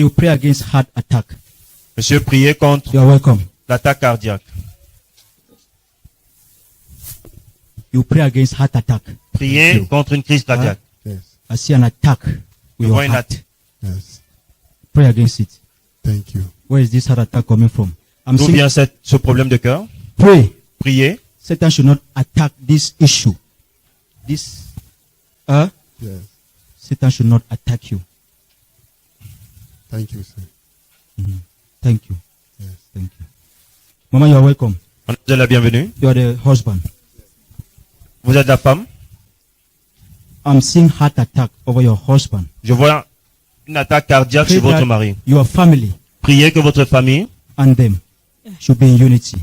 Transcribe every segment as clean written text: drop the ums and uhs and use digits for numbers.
you pray against heart attack. Monsieur, priez contre You are welcome. l'attaque cardiaque. You pray against heart attack. Priez contre une crise cardiaque. Yes. I see an attack Je with your vois une heart. attaque. Yes. Pray against it. Thank you. Where is this heart attack coming from? I'm D'où saying vient ce problème de cœur? pray. Priez. Satan should not attack this issue. This, Yes. Satan should not attack you. Thank you, sir. Thank you. Yes. Thank you. Mama, you are welcome. On vous êtes la bienvenue. You are the husband. Vous êtes la femme. I'm seeing heart attack over your husband. Je vois une attaque cardiaque Pray sur votre that mari. your family Priez que votre famille and them should be in unity.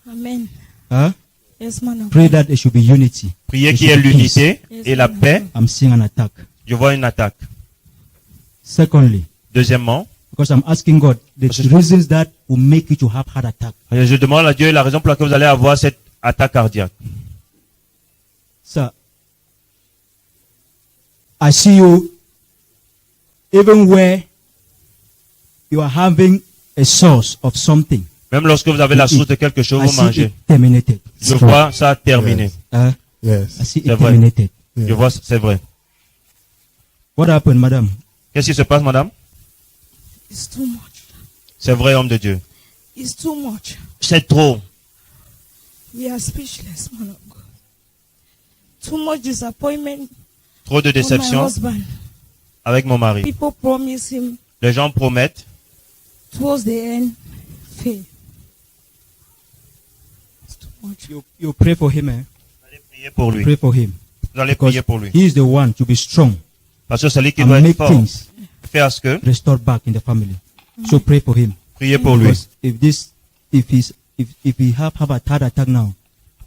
Amen. Huh? Yes, man of Pray God. that there should be unity. priez There qu'il y ait should be peace. l'unité et la paix. I'm seeing an attack. Je vois une attaque. Secondly, Deuxièmement, because I'm asking God the Parce que- reasons that will make you to have heart attack. je demande à Dieu la raison pour laquelle vous allez avoir cette attaque cardiaque. Sir, I see you even where you are having a source of something. Même lorsque vous avez la source de quelque chose, I vous see mangez. it terminated. Je vois ça terminé. Yes. I Yes. see it C'est vrai. terminated. Je vois, c'est vrai. What happened, madam? Qu'est-ce qui se passe, madame? It's too much. C'est vrai, homme de Dieu. It's too much. C'est trop. We are speechless, man of God. Too much disappointment Trop de from my déception husband. avec mon mari. People promise him Les gens promettent. towards the end, fail. It's too much. You pray for him, eh? Vous allez prier pour lui. Pray for him. Vous allez Because prier pour lui. he is the one to be strong Parce que c'est lui qui and doit être make fort. things Faire ce que. restored back in the family. So pray for him. Priez pour lui. Because if he have a heart attack now,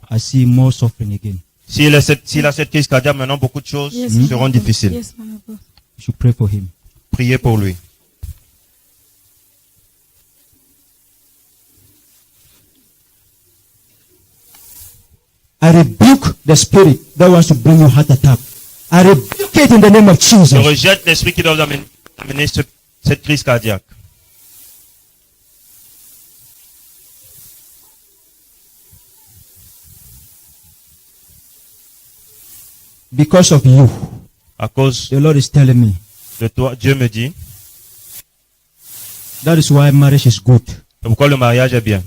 I see more suffering again. S'il a cette crise cardiaque, maintenant, beaucoup de choses Yes, man seront of God. difficiles. Yes, man of God. You should pray for him. Priez pour lui. I rebuke the spirit that wants to bring you heart attack. I rebuke it in the name of Je Jesus. rejette l'esprit qui doit vous amener cette crise cardiaque. Because of you, À cause the Lord is telling me. de toi, Dieu me dit, That is why marriage is good. c'est pourquoi le mariage est bien.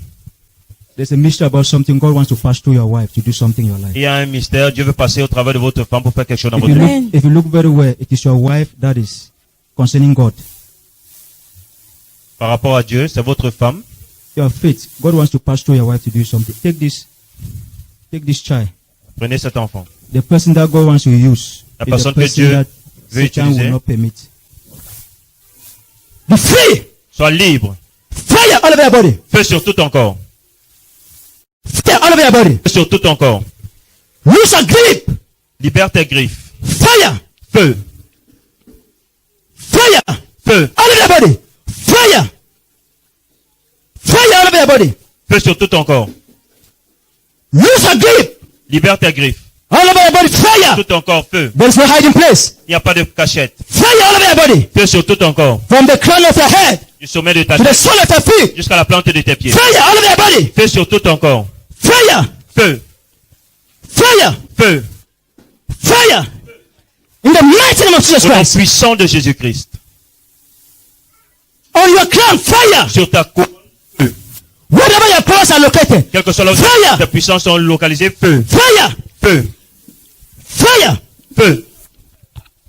There's a mystery about something. God wants to pass through your wife to do something in your life. Il y a un mystère, Dieu veut passer au travers de votre femme pour faire quelque chose dans If votre you, vie. Amen. if you look very well, it is your wife that is concerning God. Par rapport à Dieu, c'est votre femme. Your faith. God wants to pass through your wife to do something. Take this child. Prenez cet enfant. The person that God wants to use La is the personne que person Dieu that veut Satan utiliser. will not permit. Be free! Sois libre. Fire all over your body! Feu sur tout ton corps. Fire all over your body! Feu sur tout ton corps. Loose a grip! Libère tes griffes. Fire! Feu. Fire! Feu. All over your body! Fire! Fire all over your body! Feu sur tout ton corps. Loose a grip! Libère tes griffes. All over your body! Fire! Tout ton corps, feu. There is no hiding place. Il n'y a pas de cachette. Fire all over your body! Feu sur tout ton corps. From the crown of your head Du sommet de ta to the tête sole of your feet! jusqu'à la plante de tes pieds. Fire all over your body! Feu sur tout ton corps. Fire! Feu. Fire! Feu. Fire! In the mighty name of Jesus Au nom Christ! puissant de Jésus-Christ. On your crown, fire! Sur ta coupe. Feu. Wherever your powers are located, Quel que soit là où Fire. tes puissances sont localisées. Feu. fire! Feu. Fire! Feu.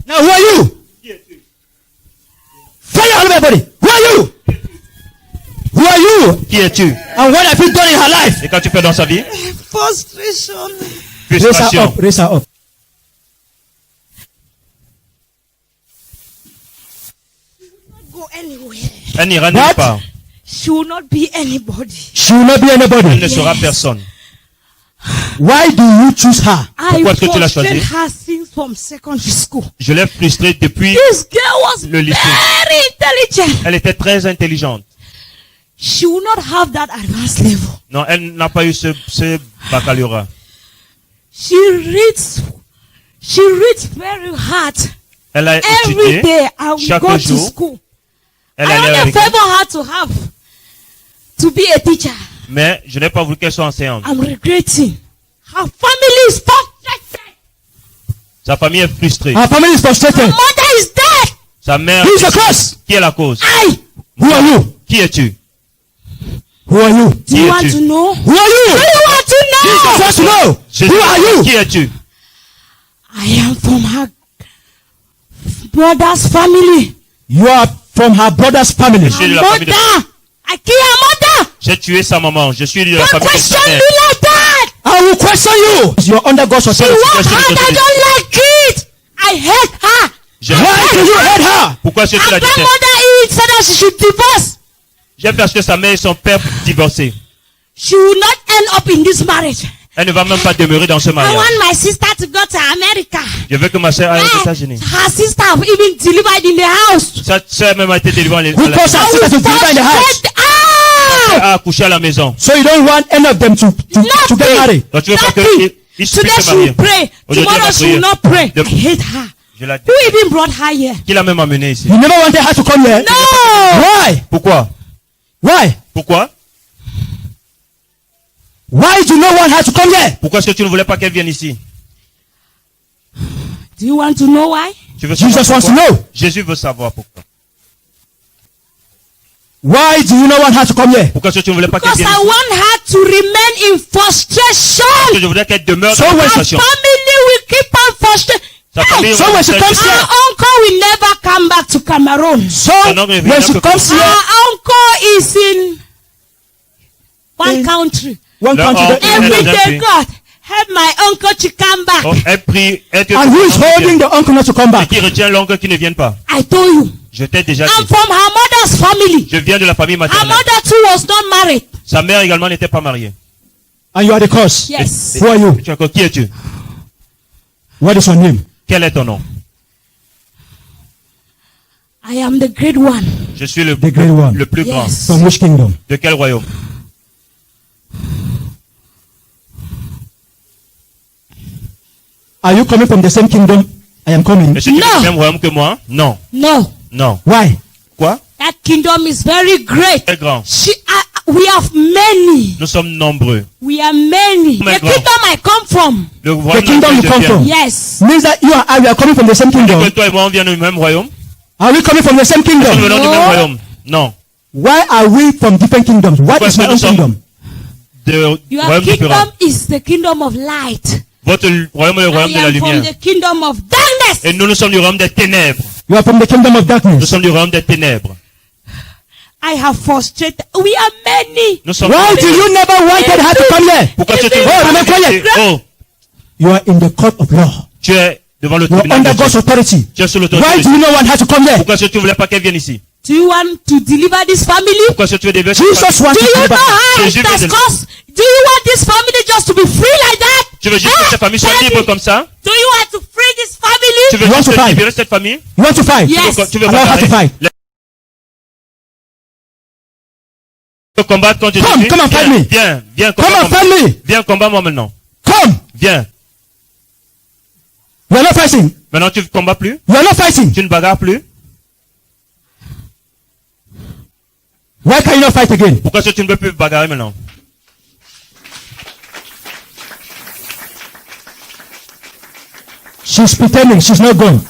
Now who are you? Fire all over your body! Who are you? Who are you? Qui es-tu? And what have you done in her life? Et quand tu fais dans sa vie? Frustration. Raise her Frustration. up, raise her up. Go anywhere. Elle n'ira nulle What? part. She will not be anybody. She will not be Elle anybody. ne sera personne. Why do you choose her? I Pourquoi est-ce que tu l'as frustrated choisi? her since from secondary school. Je l'ai frustrée depuis This girl was le lycée. very intelligent. Elle était très intelligente. She will not have that advanced level. Non, elle n'a pas eu ce baccalauréat. She reads very hard Elle a every étudié day. I will chaque go to jour. school. Elle I allait only avec elle. favor her to be a teacher. Mais je n'ai pas voulu qu'elle soit enseignante. I'm regretting. Her family is frustrated. Sa famille est frustrée. Our family is Her frustrated. mother is dead. Sa mère. Who is the cause? Qui est la cause? I. Who are you? Qui es-tu? Who are you? Do Qui you want es-tu? to know? Who are you? Do you want to Jesus know? wants to know. Jésus, Who are you? Qui es-tu? I am from her brother's family. You are from her brother's family. Je suis Her de la famille de... mother. I kill her mother. J'ai tué sa maman. Je suis de la Don't famille de question sa me mère. like that. I will question you. You're under God's She authority. work question hard. de I don't like it. I hate her. J'ai- Why do you hate her? Pourquoi est-ce que tu Her la détestes? grandmother said that she should divorce. J'ai parce que sa mère et son père divorcés. She will not end up in this marriage. Elle ne va même pas demeurer dans ce I mariage. want my sister to go to America. Je veux que ma soeur aille aux Eh, États-Unis. her sister have even delivered in the house. Sa soeur même a été délivrée Who caused her sister to deliver in the house? Ah! a accouché à la maison. So you don't want any of them to get married. Donc tu veux pas Nothing. qu'ils puissent Today se she will marier. pray. Aujourd'hui, Tomorrow elle va she will prier. not pray. De- I hate her. Je la Who even brought her here? Qui l'a même amenée ici? You never wanted her to come here. No! Why? Pourquoi? Why? Pourquoi? Why do you not want her to come here? Pourquoi est-ce que tu ne voulais pas qu'elle vienne ici? Do you want to know why? Tu veux savoir Jesus wants to pourquoi? know. Jésus veut savoir pourquoi. Why do you not want her to come here? Pourquoi est-ce que tu ne voulais pas qu'elle Because vienne I ici? want her to remain in Parce que frustration. je voudrais qu'elle demeure So dans la when- Her frustration. family will keep on frustrated. Sa famille So when she va- comes here- Her uncle will never come back to Cameroon. So No, no, when she no, comes Her here, uncle is in one In- country. one No, country, oh, the- Elle Every est dans un day, pays. God, help my uncle to come back. Oh, elle prie, elle te- and who is holding the uncle not to come Et back? qui retient l'oncle qui ne vienne pas? I told you. Je t'ai déjà I'm dit. from her mother's family. Je viens de la famille Her maternelle. mother too was not married. Sa mère également n'était pas mariée. And you are the cause. Yes. Who are you? Tu es encore, qui es-tu? What is your name? Quel est ton nom? I am the great one. Je suis le, The great one. le plus grand. Yes. From which kingdom? De quel royaume? Are you coming from the same kingdom I am coming? Est-ce que tu es Non. du même royaume que moi? Non. No, Non. Why? Quoi? that kingdom is very great. Très grand. We have many. Nous sommes nombreux. We are many. my The God. kingdom I come from. Le royaume kingdom dans lequel you come je viens. from. Yes. Means that you and I, we are coming from the same Que kingdom. toi et moi, on vient du même royaume? Are we coming from the same Nous kingdom? venons du No. même royaume? Non. Why are we from different kingdoms? What Pourquoi is my est-ce que own nous sommes- kingdom? De Your royaume différent. kingdom is the kingdom of light. Votre royaume est le royaume I de la am from lumière. the kingdom of darkness. Et nous sommes du royaume des ténèbres. You are from the kingdom of Nous darkness. sommes du royaume des ténèbres. I have frustrated. We are many. Nous sommes Why do you never wanted her to come here? Pourquoi est-ce que tu Oh, remain quiet. Oh, You are in the court of law. tu es devant le You are tribunal under de God's Dieu. authority. Tu es sous Why l'autorité. do you not want her to come here? Pourquoi est-ce que tu ne voulais pas qu'elle vienne ici? Do you want to deliver this family? Pourquoi est-ce que tu veux délivrer Jesus wants Do to you deliver. know how Jésus it veut has délivrer. cost? Do you want this family just to be free like that? Tu veux juste que cette famille soit Tell libre me. comme ça? Do you want to free this Tu family? veux You want juste to fight? libérer cette famille? You want to fight? Yes. Tu veux Allow her to bagarrer? fight. Tu veux combattre contre Come, Jésus? come and fight me. Viens, Come and combat-moi. fight me. Viens, combat-moi maintenant. Come. Viens. You are not fighting. Maintenant, tu ne combats plus? You are not fighting. Tu ne bagarres plus? Why can you not fight again? Pourquoi est-ce que tu ne peux plus bagarrer maintenant? She's pretending. She's not going.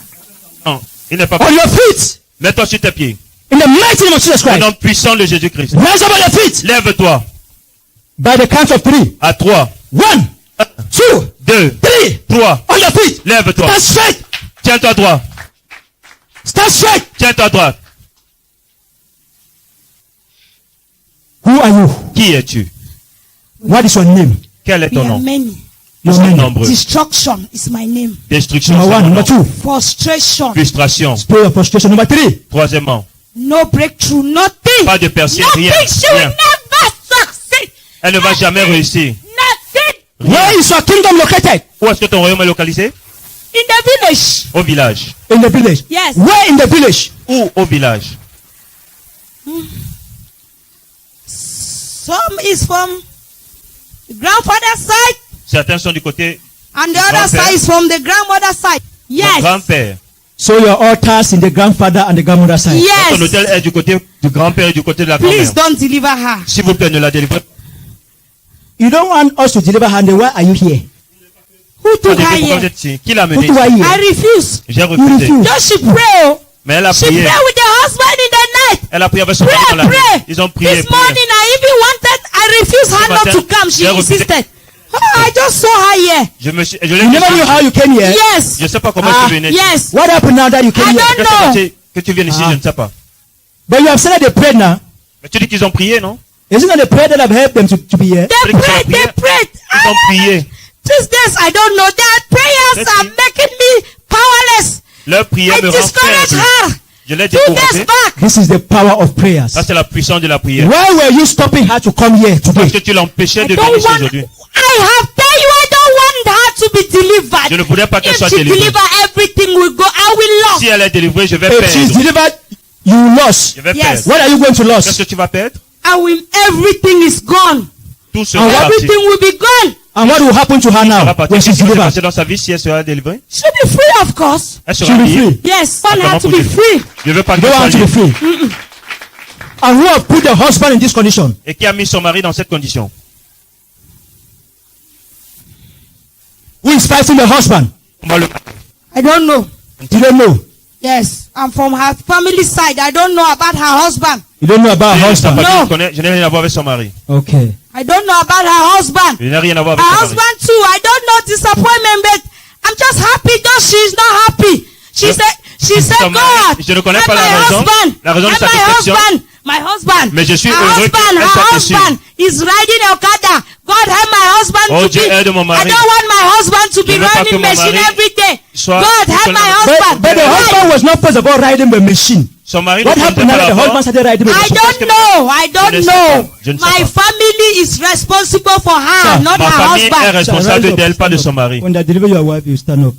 Non, il n'est pas On your feet. Mets-toi sur tes pieds. In the mighty name of Jesus Au Christ. nom puissant de Jésus-Christ. Rise up on your feet. Lève-toi. By the count of 3. À 3, 1, 2, 2, 3. 3. On your feet. Lève-toi. Stand straight. Tiens-toi droit. Stand straight. Tiens-toi droit. Who are you? Qui es-tu? What is your name? Quel est We ton are nom? many. Nous Your sommes name. nombreux. Destruction is my name. Destruction, Number c'est 1. mon Number nom. 2. Frustration. Frustration. Spirit of frustration. Number 3. Troisièmement, No breakthrough. Nothing. pas de percée, rien. Nothing. She will Rien. never succeed. Elle ne va jamais réussir. Nothing. Where is your kingdom located? Où est-ce que ton royaume est localisé? In the village. Au village. In the village. Yes. Where in the village? Où au village? Some is from the grandfather's side, Certains sont du côté and the other Grand-père. side is from the grandmother's side. de Yes. grand-père. So your altars in the grandfather and the grandmother side. Ton Yes. hôtel est du côté du grand-père et du côté de la Please grand-mère. don't deliver her. S'il vous plaît, ne la délivrez pas. You don't want us to deliver her, and why are you here? Who took her Pourquoi vous here? êtes ici? Qui l'a Who mené do ici? I I here? refuse. J'ai You refusé. refuse. Just she pray. Oh. Mais elle a She prié. pray with the husband in the night. Elle a prié avec son mari dans la nuit. Pray. Ils ont prié. This prié. morning I even wanted. I refused her Ce not matin, to come. She j'ai refusé. insisted. Oh, I just saw her here. Je l'ai You never knew how you came here. Yes. Je ne sais pas comment Ah, tu es venu. Yes. What happened now that you came I here? don't Qu'est-ce qui s'est know. passé que tu viennes ici, Ah. je ne sais pas. But you have said that they prayed now. Mais tu dis qu'ils ont prié, non? Isn't that the prayer that have helped them to be here? They prayed. They prayed. Ils ont prié. These days I don't know. Their prayers Let's are see. making me powerless. Leur prière I me rend discouraged faible. her. Je l'ai 2 days découragé. back. This is the power of prayers. Ça, c'est la puissance de la prière. Why were you stopping her to come here Parce today? que tu l'empêchais I de don't venir ici want. aujourd'hui. I have tell you I don't want her to be delivered. Je ne voulais pas qu'elle If soit she délivrée. deliver, everything will go. I will lose. Si elle est délivrée, je vais If she's perdre. delivered, you lost. Je vais Yes. perdre. What are you going to Qu'est-ce lose? que tu vas perdre? I will. Everything is gone. Tout sera Ah, parti. Everything will be gone. And what will happen to her Ça now va partir. when Qu'est-ce she's qui va se delivered? passer dans sa vie si elle sera délivrée? She'll be free, of course. Elle She'll sera be libre. free. Yes, want her comment to pour be Dieu? free. Je veux pas You qu'elle don't soit want to be libre. free. And who have put the husband in this condition? Et qui a mis son mari dans cette condition? Who is fighting the husband? On va le- I don't know. You don't know. Yes, I'm from her family side. I don't know about her husband. You don't know about her Je sais pas, husband. je No. ne connais- je n'ai rien à voir avec son mari. Okay. I don't know about her husband. Je n'ai rien à voir Her avec son mari. husband too. I don't know disappointment, but I'm just happy that she's not happy. She Je- said, she said, Son mari, God, je ne connais and pas la my raison, husband, la raison de and sa my déception. husband, Mais je suis her heureux husband, qu'elle soit her déçue. husband is riding a Okada. God help my husband Oh, to Dieu be. aide mon I mari. don't want my husband to be Je veux pas que riding mon machine mari every day. soit- God help my But, husband. but the Why? husband was not first of all riding the machine. Son mari ne What conduisait happened now pas that the la husband porte. started riding the I machine? don't know. I Je don't ne sais know. pas. Je ne sais My pas. family is responsible for her, Sir, not Ma her famille est husband. responsable Rise up, d'elle, pas stand de up. son mari. When they deliver your wife, you stand up.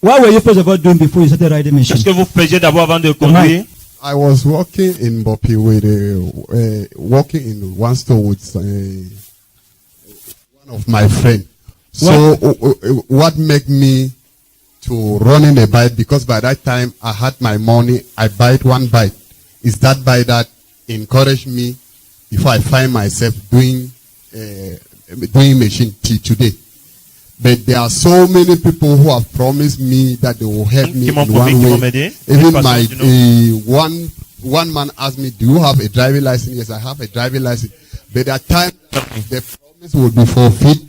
What were you first of all doing before you started riding Qu'est-ce machine? que vous faisiez d'abord avant de conduire? I was working in Bopi with working in one store with one of my friends. So what made me to running a bike? Because by that time I had my money. I bought one bike. Is that bike that encouraged me before I find myself doing machine till today. But there are so many people who have promised me that they will help me Qui m'ont in promis, qui one vont way. m'aider. Even D'une my façon ou d'une autre. one man asked me, "Do you have a driving license?" Yes, I have a driving license. But at times the promise will be fulfilled.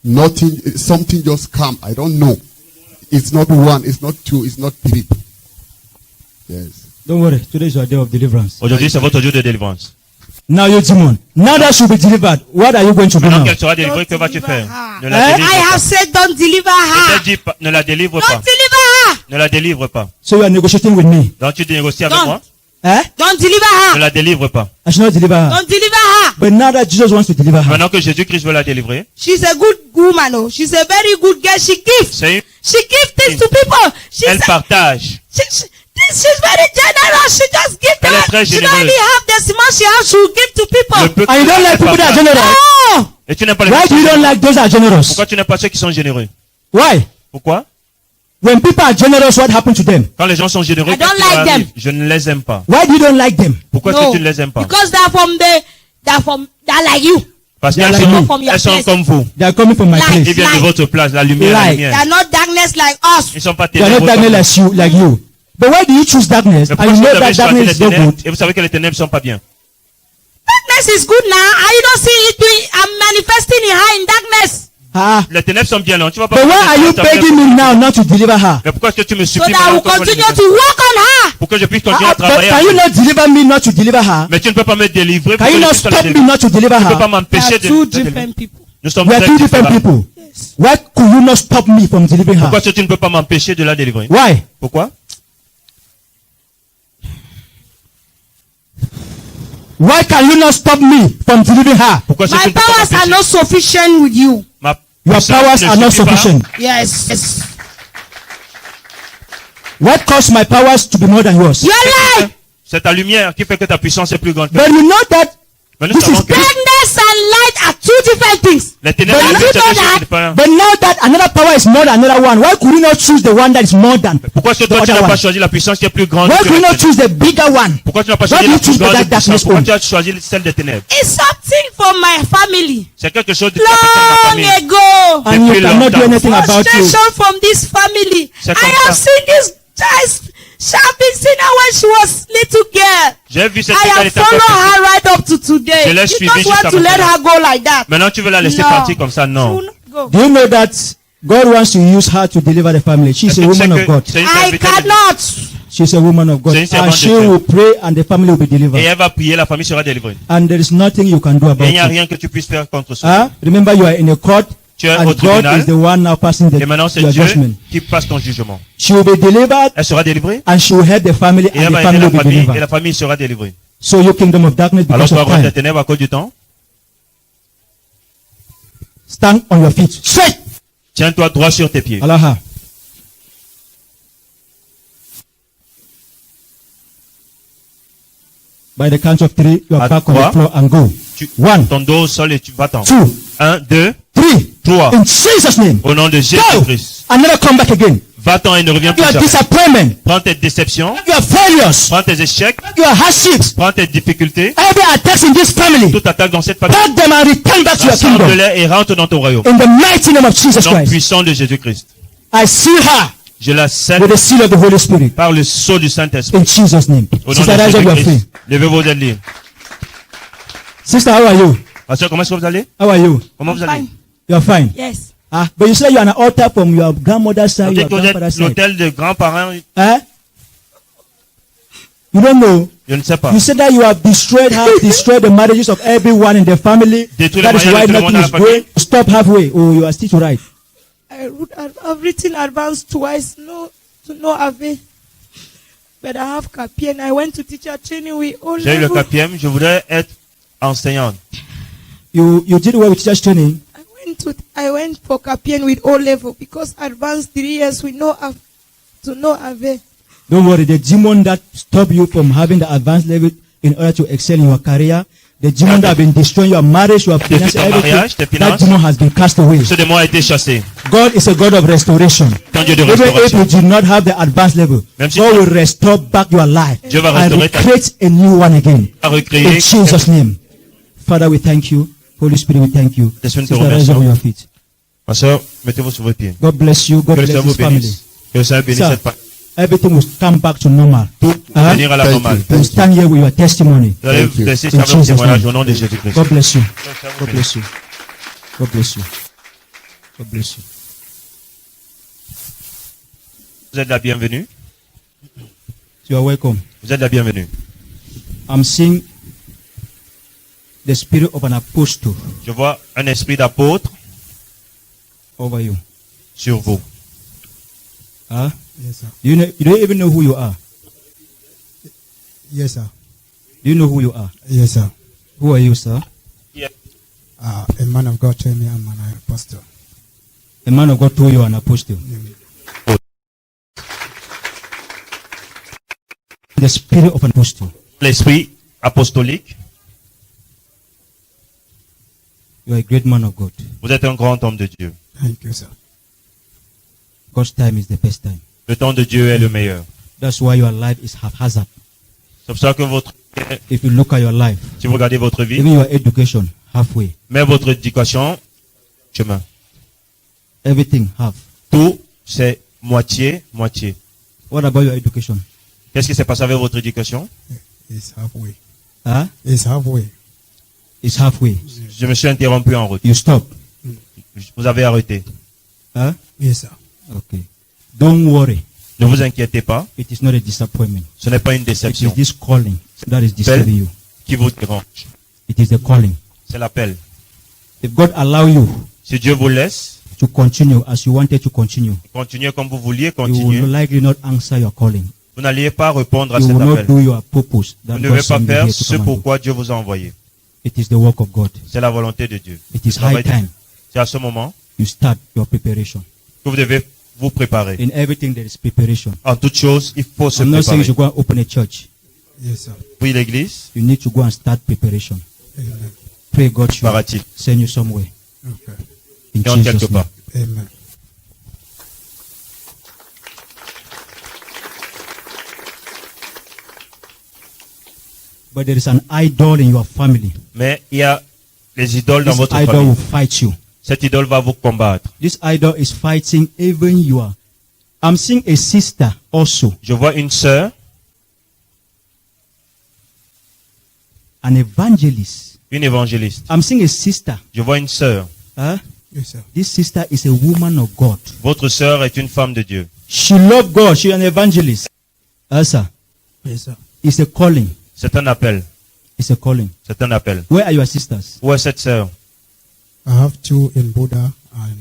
Nothing, something just come. I don't know. It's not one. It's not two. It's not three. Yes. Don't worry. Today is your day of deliverance. Aujourd'hui, c'est votre jour de délivrance. Now you demon. Now that she'll be delivered, what are you going to do Maintenant now? qu'elle sera délivrée, que Don't vas-tu deliver faire? her. Ne la Eh? délivre I pas. have said don't deliver Je her. t'ai dit pas- ne la délivre Don't pas. deliver her. Ne la délivre pas. So you are negotiating with me. Donc tu négocies avec Don't. moi. Eh? Don't deliver Ne her. la délivre pas. I should not deliver her. Don't deliver her. But now that Jesus wants to deliver her, Maintenant que Jésus-Christ veut la délivrer, She's a good woman. Oh, she's a very good girl. She gives. c'est une- She gives things to people. elle partage. She's very generous. She just gives Elle est them. très She don't généreuse. only have the small she has. She will give to Le people. peu and you don't like people that are generous. Oh, Et tu n'aimes pas les Why gens do you qui sont don't généreux. like those that are generous? Pourquoi tu n'aimes pas ceux qui sont généreux? Why? Pourquoi? When people are generous, what happened to them? Quand les gens sont généreux, I don't qu'est-ce qui like leur them. arrive? Je ne les aime pas. Why do you don't like them? Pourquoi est-ce no. que tu ne les aimes pas? Because they're like you. Parce They are qu'elles like sont, me. From your elles sont place. comme vous. They are coming from my Like. Ils place. viennent de Light. votre place, la lumière, la Light. lumière. They're not darkness like us. Ils ne sont pas They are ténébreux. not darkness comme like you. But why do you choose darkness? Mais And pourquoi you vous know avez that choisi darkness les is not ténèbres good. et vous savez que les ténèbres sont pas bien? Darkness is good now. And you don't see it. I'm manifesting in her in darkness. Ah. Les ténèbres sont bien là. Tu vas pas. But why are you begging me now not to deliver her? Mais pourquoi est-ce que tu me So supplies that I will maintenant continue qu'on to work on her. pour que je puisse continuer Ah, à but travailler? can you avec- not deliver me not to deliver her? Mais tu ne peux pas me délivrer. pour Can que you je not puisse la stop me délivrer. not to deliver Tu ne peux pas her? m'empêcher They are de. two de délivrer. different people. Nous sommes We are très two different différents. people. Why could you not stop me from delivering Pourquoi her? est-ce que tu ne peux pas m'empêcher de la délivrer? Why? Pourquoi? Why can you not stop me from delivering her? Pourquoi est-ce que tu My ne peux pas powers are m'empêcher? not sufficient with you. Ma Your puissance powers ne are not suffit pas. sufficient. Yes. Yes. What caused my powers to be more than yours? You're lying. C'est ta lumière qui fait que ta puissance est plus grande. But you know that Mais nous This savons is que Darkness and light are two different things. les ténèbres et la But lumière, you c'est know deux choses that- différentes. But now that another power is more than another one, why could you not choose the one that is more than Pourquoi est-ce que the toi tu other n'as pas one? choisi la puissance qui est plus grande Why que could you la not ténèbre? choose the bigger one? Pourquoi tu n'as pas Why choisi do la you plus choose grande that puissance? darkness Pourquoi one? tu as choisi celle des ténèbres? It's something for my family. C'est quelque chose qui appartient à ma Long famille. ago. And you Depuis cannot do longtemps. anything about you. Frustration from this family. C'est I comme have ça. seen this child shopping sinner when she was little girl. J'ai vu cette I fille, elle have était followed encore her right up to today. Je l'ai You suivie don't jusqu'à want to let maintenant. her go like that. Maintenant, tu veux la laisser No. partir comme ça? She Non. will not go. Do you know that God wants to use her to deliver the family? She's Est-ce a que tu sais woman of que God. c'est une I serviteur de Dieu? cannot. She's a woman of God. C'est une servante And de she Dieu. will pray and the family will be Et delivered. elle va prier, la famille sera délivrée. And there is nothing you can do Et about il n'y a it. rien que tu puisses faire contre ça. Huh? Remember, you are in a court, Tu es and au God tribunal. is the one now passing Et maintenant, c'est your Dieu judgment. qui passe ton jugement. She will be delivered, Elle sera délivrée. and she will help the family, Et and elle the va aider family la will be famille. Et delivered. la famille sera délivrée. So, you kingdom of darkness, Alors, because tu vas of avoir des time, ténèbres à cause du temps. stand on your feet. Straight. Tiens-toi droit sur tes pieds. Allow her. By the count of 3, you are À back on the trois. floor and go. Tu, 1, ton dos au sol et tu vas-t'en. 2, 1, 2, 3. 3. In Jesus' name. Au nom de Go. Jésus-Christ. And never come back again. Va-t'en et ne reviens plus Your jamais. disappointment, Prends tes déceptions. your failures, Prends tes échecs. your hardships, Prends tes difficultés. every attack in this family, Toute attaque dans cette famille. pack them and return back to your kingdom. Rassemble-les et rentre dans ton royaume. In the mighty name of Jesus Au nom Christ. puissant de Jésus-Christ. I seal her Je la scelle with the seal of the Holy Spirit. par le sceau du Saint-Esprit. In Jesus' name. Au nom Sister, de rise up, you are free. Jésus-Christ. Levez-vous d'être libre. Sister, how are you? Pasteur, comment est-ce que vous allez? How are you? Comment vous allez? Fine. You are fine. Yes. Ah, but you say you are an altar from your grandmother's On side, dit your que vous grandfather's êtes side. l'hôtel de grands-parents. Eh? You don't know. Je ne sais pas. You said that you have destroyed the marriages of everyone in the family. Détruit That les is why mariages de tout le nothing monde is dans la famille. going. Stop halfway. Oh, you are still to write. I've written advance twice, no avail. But I have Kapien. I went to teacher training with all J'ai eu le level. quatrième. Je voudrais être enseignante. You did well with teachers training. I went for Kapien with O level because advanced 3 years with no avail. Don't worry. The demon that stopped you from having the advanced level in order to excel in your career, the demon that have been destroying your marriage, your finances, ton everything, mariage, tes that finances. demon has been cast away. Ce démon a été chassé. God is a God of restoration. C'est un Dieu de Even if restauration. you do not have the advanced level, Même si God tu- will restore back your life Dieu va and restaurer ta vie. create a new one again. À In recréer. Jesus' name. Father, we thank you. Holy Spirit, we thank you. Laisse-moi te Sister, rise remercier. up on your feet. Ma soeur, mettez-vous sur vos pieds. God bless you. God Que le bless Seigneur vous this family. bénisse. Que le Seigneur bénisse Sir, cette famille. everything will come back to normal. Tout Hein? venir à la Thank normale. you. You will stand here with your testimony. Vous allez Thank you. laisser In servir le Jesus' témoignage name. au nom de Jésus-Christ. God bless you. Que le Seigneur vous God bénisse. bless you. God bless you. God bless you. Vous êtes la bienvenue. You are welcome. Vous êtes la bienvenue. I'm seeing the spirit of an apostle Je vois un esprit d'apôtre over you. sur vous. Huh? Yes, sir. You don't even know who you are. Yes, sir. Do you know who you are? Yes, sir. Who are you, sir? A man of God told me I'm an apostle. A man of God told you are an apostle. The spirit of an apostle. L'esprit apostolique. You are a great man of God. Vous êtes un grand homme de Dieu. Thank you, sir. God's time is the best time. Le temps de Dieu est le meilleur. That's why your life is haphazard. C'est pour ça que If you look at your life, si vous regardez votre vie, even your education, halfway. mais votre éducation, chemin. Everything half. Tout, c'est moitié, moitié. What about your education? Qu'est-ce qui s'est passé avec votre éducation? It's halfway. Huh? It's halfway. It's halfway. Je me suis interrompu en route. You stop. Vous avez arrêté. Huh? Yes, sir. Okay. Don't worry. Ne vous inquiétez pas. It is not a disappointment. Ce n'est pas une It is déception this calling that is disturbing you. qui vous dérange. It is the calling. C'est l'appel. If God allow you Si Dieu vous laisse, to continue as you wanted to continue, continuez comme vous vouliez you continuer. will likely not answer your calling. Vous n'alliez pas répondre à You cet will not appel. do your purpose that Vous ne God devez pas sent you faire here to ce come and do. pourquoi Dieu vous a envoyé. It is the work of God. C'est la volonté de Dieu. It is Le travail high de Dieu. time C'est à ce moment you start your preparation. que vous devez vous préparer. In everything there is preparation. En toute chose, il faut se I'm not saying you préparer. should go and open a church. Yes, sir. Oui, l'église, You need to go and start preparation. Amen. Pray God should Paraty. send you somewhere. Okay. In Viens quelque Jesus' name. part. Amen. But there is an idol in your family. Mais il y a les idoles dans This votre idol famille. will fight you. Cette idole va vous combattre. This idol is fighting even your. I'm seeing a sister also, Je vois une sœur, an evangelist. une évangéliste. I'm seeing a sister. Je vois une sœur. Huh? Yes, sir. This sister is a woman of God. Votre sœur est une femme de Dieu. She loves God. She's an evangelist. Sir, Yes, sir. it's a calling. C'est un appel. It's a calling. C'est un appel. Where are your sisters? Où est cette sœur? I have 2 in Buddha and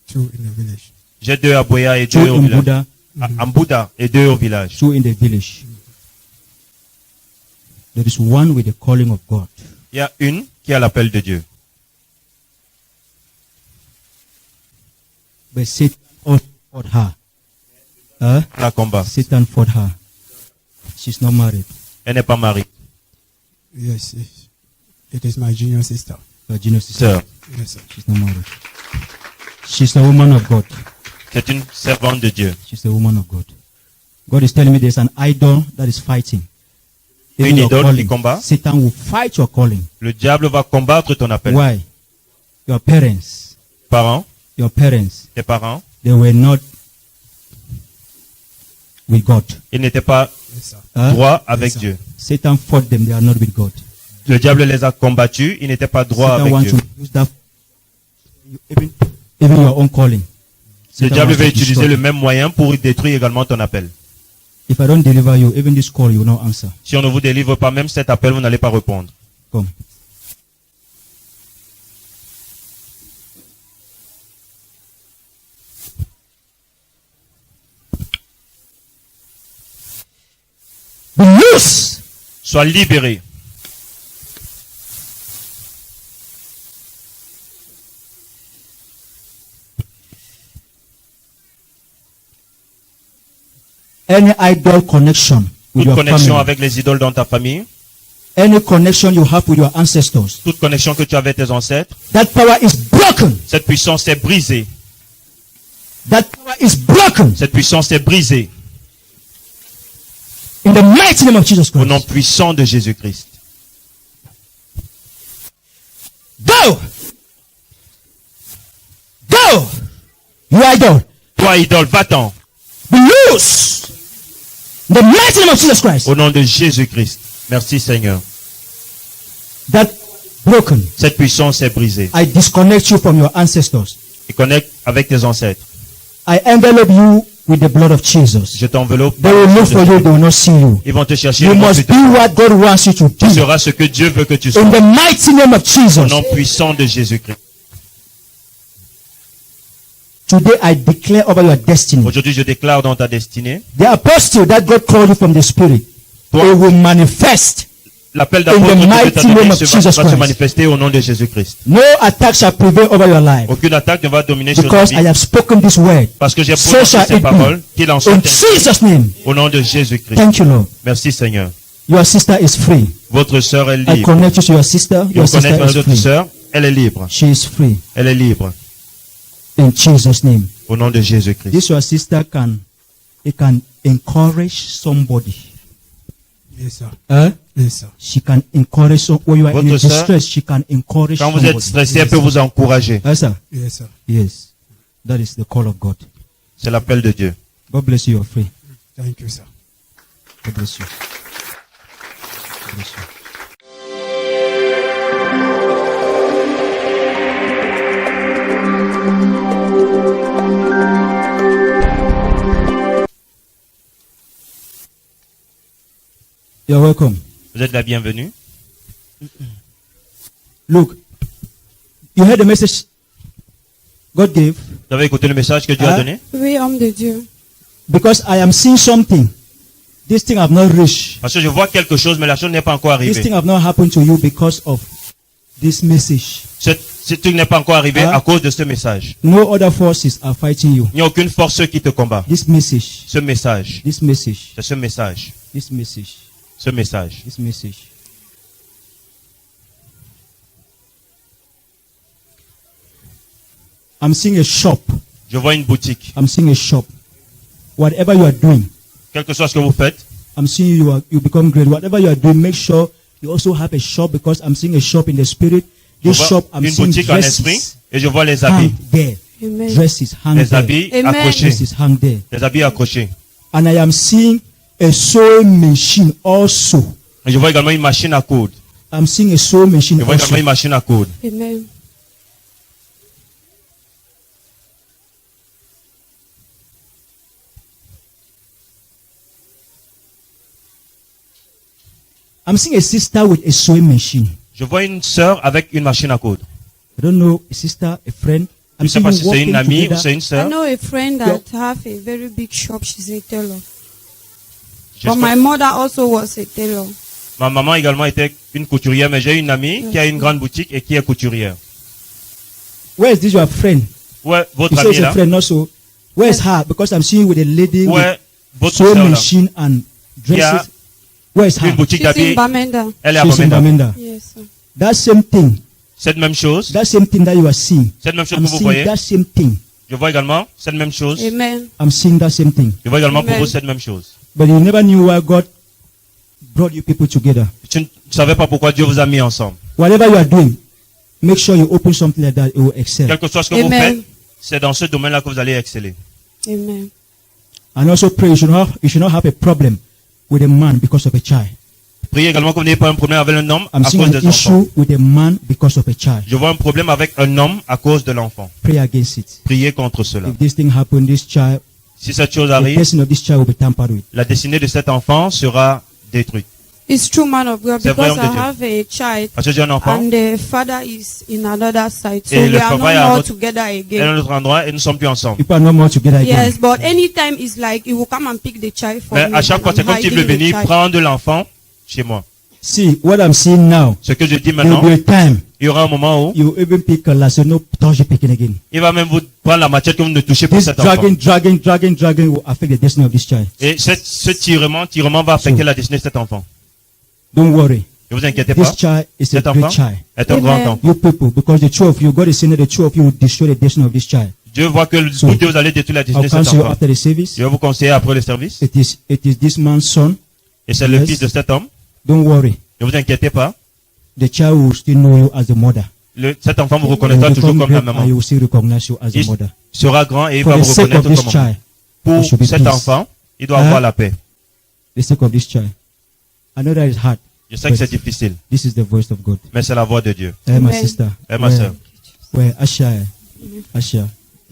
2 in the village. J'ai 2 à Boya et 2 Two au in village. Buddha, En Bouddha et 2 au village. two in the village. There is one with the calling of God. Il y a une qui a l'appel de Dieu. But Satan also fought her. Huh? La combat. Satan fought her. She's not married. Elle n'est pas mariée. Yes, it is my junior sister. Virginia sister. Sœur. Yes, sir. She's not married. She's a woman of God. C'est une servante de Dieu. She's a woman of God. God is telling me there's an idol that is fighting. Even Une your idole qui calling. combat. Satan will fight your calling. Le diable va combattre ton appel. Why? Your parents, Tes parents, they were not with God. ils n'étaient pas Yes, sir. Huh? droits avec sir. Dieu. Satan fought them. They are not with God. Le diable les a combattus, ils n'étaient pas droits Satan avec wants Dieu. to use that. Even your own calling. Le Satan diable wants va to utiliser destroy le you. même moyen pour détruire également ton appel. If I don't deliver you, even this call you will not answer. Si on ne vous délivre pas même cet appel, vous n'allez pas répondre. Come. Be loose. Sois libéré. Any idol connection with Toute your connexion family, avec les idoles dans ta famille, any connection you have with your ancestors, toute connexion que tu as avec tes ancêtres, that power is broken. cette puissance est brisée. That power is broken Cette puissance est brisée in the mighty name of Jesus au nom Christ. puissant de Jésus-Christ. Go! Go! You idol. Toi, idole, va-t'en Be loose. In the mighty name of Jesus Christ. au nom de Jésus-Christ. Merci Seigneur. That broken. Cette puissance est brisée. I disconnect you from your ancestors. Et connecte avec tes ancêtres. I envelop you with the blood of Jesus. Je t'enveloppe. They will look for you, they will not see you. Ils vont te chercher. You ils vont must te- be what God wants you to Tu be. seras ce que Dieu veut que tu In sois. the mighty name of Au Jesus. nom puissant de Jésus-Christ. Today I declare over your destiny. Aujourd'hui, je déclare dans ta destinée, The apostle that God called you from the spirit, Toi- they will manifest. l'appel In d'apôtre the que Dieu mighty t'a name donné of va Jesus se Christ. manifester au nom de Jésus-Christ. No attack shall prevail over your life. Aucune attaque ne va dominer sur ta Because I vie. have spoken this word. Parce que j'ai So prononcé shall ces it paroles, be. qu'il en soit In ainsi. Jesus' name. Au nom de Jésus-Christ. Thank you, Lord. Merci Seigneur. Your sister is free. Votre sœur est I libre. connect you to your sister. Je Your reconnais sister is votre free. sœur, elle est libre. She is free. Elle est libre. In Jesus' name. Au nom de Jésus-Christ. This your sister can encourage somebody. Yes, sir. Huh? Yes, sir. She can encourage some when you are in Votre sœur, distress, she can encourage Quand vous êtes somebody. stressé, elle peut vous encourager. Yes, sir. Yes, sir. Yes. That is the call of God. C'est l'appel de Dieu. God bless you, you're free. Thank you, sir. God bless you. God bless you. You're welcome. Vous êtes la bienvenue. Look, you heard the message God gave Vous avez écouté le message que Dieu a Ah. donné? Oui, homme de Dieu. because I am seeing something. This thing have not reached. Parce que je vois quelque chose, mais la chose n'est pas encore This arrivée. thing have not happened to you because of this message. Ce truc n'est pas encore arrivé Ah. à cause de ce message. No other forces are fighting you. Il n'y a aucune force qui te combat. This message, Ce message, this message, c'est ce message, this message, ce message. this message. I'm seeing a shop. Je vois une boutique. I'm seeing a shop. Whatever you are doing, Quel que soit ce que vous faites, I'm seeing you become great. Whatever you are doing, make sure you also have a shop, because I'm seeing a shop in the spirit. je This vois shop, I'm une seeing boutique en esprit dresses et je vois les hang habits. there. Amen. Dresses hang Les there. habits Amen. accrochés. Dresses hang there. Les habits accrochés. And I am seeing a sewing machine also. Et je vois également une machine à coudre. I'm seeing a sewing machine Je vois also. également une machine à coudre. Amen. I'm seeing a sister with a sewing machine. Je vois une sœur avec une machine à coudre. I don't know, a sister, a friend. Je I'm ne sais seeing pas you si c'est walking une amie ou together. c'est une I sœur. know a friend that have a very big shop. She's a tailor. But J'espère- my mother also was a tailor. Ma maman également était une couturière, mais j'ai une amie qui a une grande boutique et qui est couturière. Where is this your friend? Ouais, You votre say amie it's a là. friend also. Where is her? Because I'm seeing with a lady Ouais, with votre sewing sœur là. machine and dresses. Where is Une her? boutique She's in d'habits. Bamenda. Elle est à She's in Bamenda. Bamenda. Yes, sir. That same thing. Cette même chose. That same thing that you are seeing. Cette même chose I'm que vous seeing voyez. that same thing. Je vois également cette même chose. Amen. I'm seeing that same thing. Je vois également pour Amen. vous cette même chose. But you never knew why God brought you people together. Tu ne savais pas pourquoi Dieu vous a mis ensemble. Whatever you are doing, make sure you open something like that, it will excel. Quel que soit ce que vous Amen. faites, c'est dans ce domaine-là que vous allez exceller. Amen. And also pray, you should not have a problem with a man because of a child. Priez également que vous n'ayez pas un problème avec un homme I'm à seeing cause an des enfants. issue with a man because of a child. Je vois un problème avec un homme à cause de l'enfant. Pray against it. Priez contre cela. If this thing happen, this child, Si cette chose the arrive, destiny of this child will be tampered with. la destinée de cet enfant sera détruite. It's true, man of God, C'est vrai, because homme de I Dieu. have a child Parce que j'ai un enfant, and the father is in another side. So Et we le are no papa est à more notre- together elle est again. à notre endroit et nous ne sommes plus ensemble. People are no more together again. Yes, but anytime it's like he will come and pick the child for Mais me. à chaque and fois, c'est I'm comme s'il veut hiding the venir child. prendre l'enfant chez moi. See, what I'm seeing now, Ce que je dis there maintenant, will be a time il y aura un moment où you even pick a lasso, no touch the picking again. il va même vous prendre la machette que vous ne touchez pas This cet enfant. dragging will affect the destiny of this child. Et ce tirement va affecter la destinée de cet enfant. Don't worry. Ne vous inquiétez pas. This child is a Cet great enfant child. est un Amen. grand enfant. You people, because the two of you, God is saying that the two of you will destroy the destiny of this child. Dieu voit que So, vous deux, vous allez détruire la destinée I'll de cet counsel you enfant. after the service. Je vais vous conseiller après le service. It is this man's son. Et c'est le Yes. fils de cet homme. Don't worry. Ne vous inquiétez pas. The child will still know you as the mother. Cet enfant vous He reconnaîtra will toujours become comme la great maman. and he will still recognize you as the Il mother. sera grand et il For va the vous sake of reconnaître this comme maman. child, there Pour should be cet peace. enfant, il doit Hein? avoir la paix. The sake of this child. I know that is hard. Je sais que c'est but difficile, This is the voice of God. mais c'est la voix de Dieu. Hey, my Amen. sister. Eh, ma sœur, Where Asha? Asha.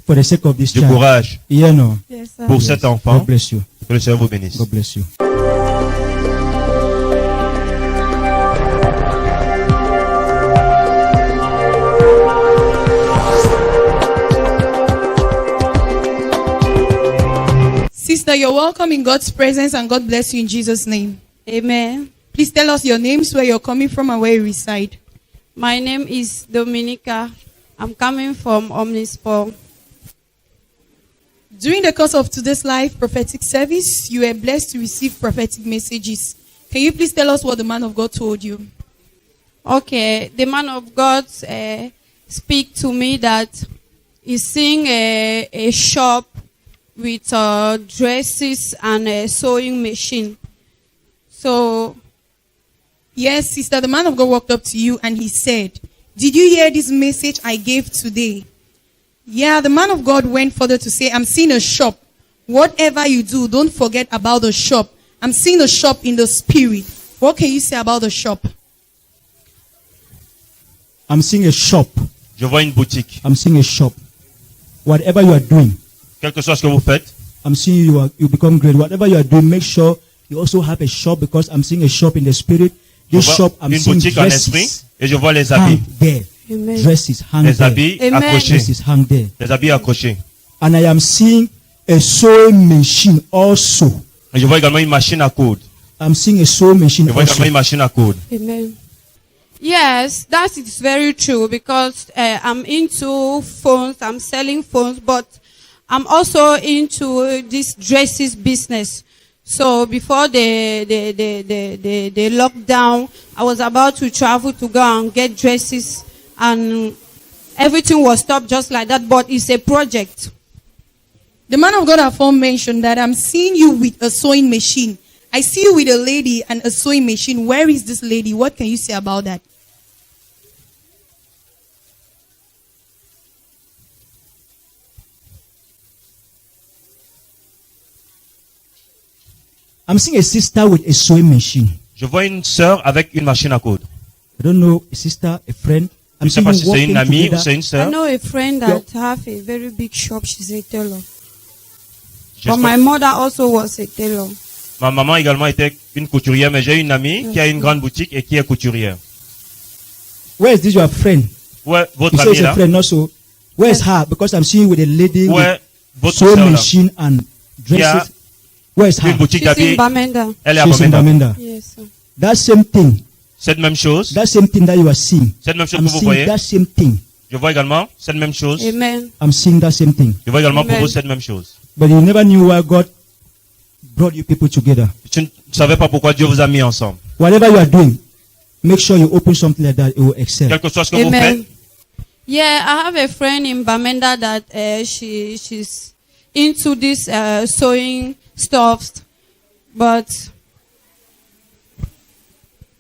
For the sake of this du child. courage Yeah, no. Yes, sir. pour Yes. cet enfant. God bless you. Que le Seigneur vous bénisse. God bless you. Sister, you're welcome in God's presence and God bless you in Jesus' name. Amen. Please tell us your names, where you're coming from and where you reside. My name is Dominica. I'm coming from Omnisport. During the course of today's live prophetic service, you were blessed to receive prophetic messages. Can you please tell us what the man of God told you? Okay, the man of God speak to me that he's seeing a shop with dresses and a sewing machine. So, Yes, sister, the man of God walked up to you and he said, "Did you hear this message I gave today?" Yeah, the man of God went further to say, "I'm seeing a shop. Whatever you do, don't forget about the shop. I'm seeing a shop in the spirit." What can you say about the shop? I'm seeing a shop. Je vois une boutique. I'm seeing a shop. Whatever you are doing, Quel que soit ce que vous faites, I'm seeing you become great. Whatever you are doing, make sure you also have a shop, because I'm seeing a shop in the spirit. je This vois shop, I'm une seeing boutique en esprit dresses et je vois les hang habits. there. Amen. Dresses hang Les there. habits Amen. accrochés. Dresses hang there. Les habits accrochés. And I am seeing a sewing machine also. Et je vois également une machine à coudre. I'm seeing a sewing machine Je vois also. également une machine à coudre. Amen. Yes, that is very true because I'm into phones. I'm selling phones, but I'm also into this dresses business. So before the lockdown, I was about to travel to go and get dresses, and everything was stopped just like that, but it's a project. The man of God have mentioned that I'm seeing you with a sewing machine. I see you with a lady and a sewing machine. Where is this lady? What can you say about that? I'm seeing a sister with a sewing machine. Je vois une sœur avec une machine à coudre. I don't know, a sister, a friend. Je I'm ne sais seeing pas you si c'est walking une amie ou together. c'est une I sœur. know a friend that have a very big shop. She's a tailor. But J'espère- my mother also was a tailor. Ma maman également était une couturière, mais j'ai une amie qui a une grande boutique et qui est couturière. Where is this your friend? Ouais, You votre say amie it's a là. friend also. Where is her? Because I'm seeing with a lady Ouais, with votre sewing sœur là. machine and dresses. Where is Une her? boutique She's in d'habits. Bamenda. Elle est à She's in Bamenda. Bamenda. Yes, sir. That same thing. Cette même chose. That same thing that you are seeing. Cette même chose I'm que vous seeing voyez. that same thing. Je vois également cette même chose. Amen. I'm seeing that same thing. Je vois également pour Amen. vous cette même chose. But you never knew why God brought you people together. Tu ne savais pas pourquoi Dieu vous a mis ensemble. Whatever you are doing, make sure you open something like that. It will excel. Quel que soit ce que vous Amen. faites. Yeah, I have a friend in Bamenda that she's into this sewing stuff, but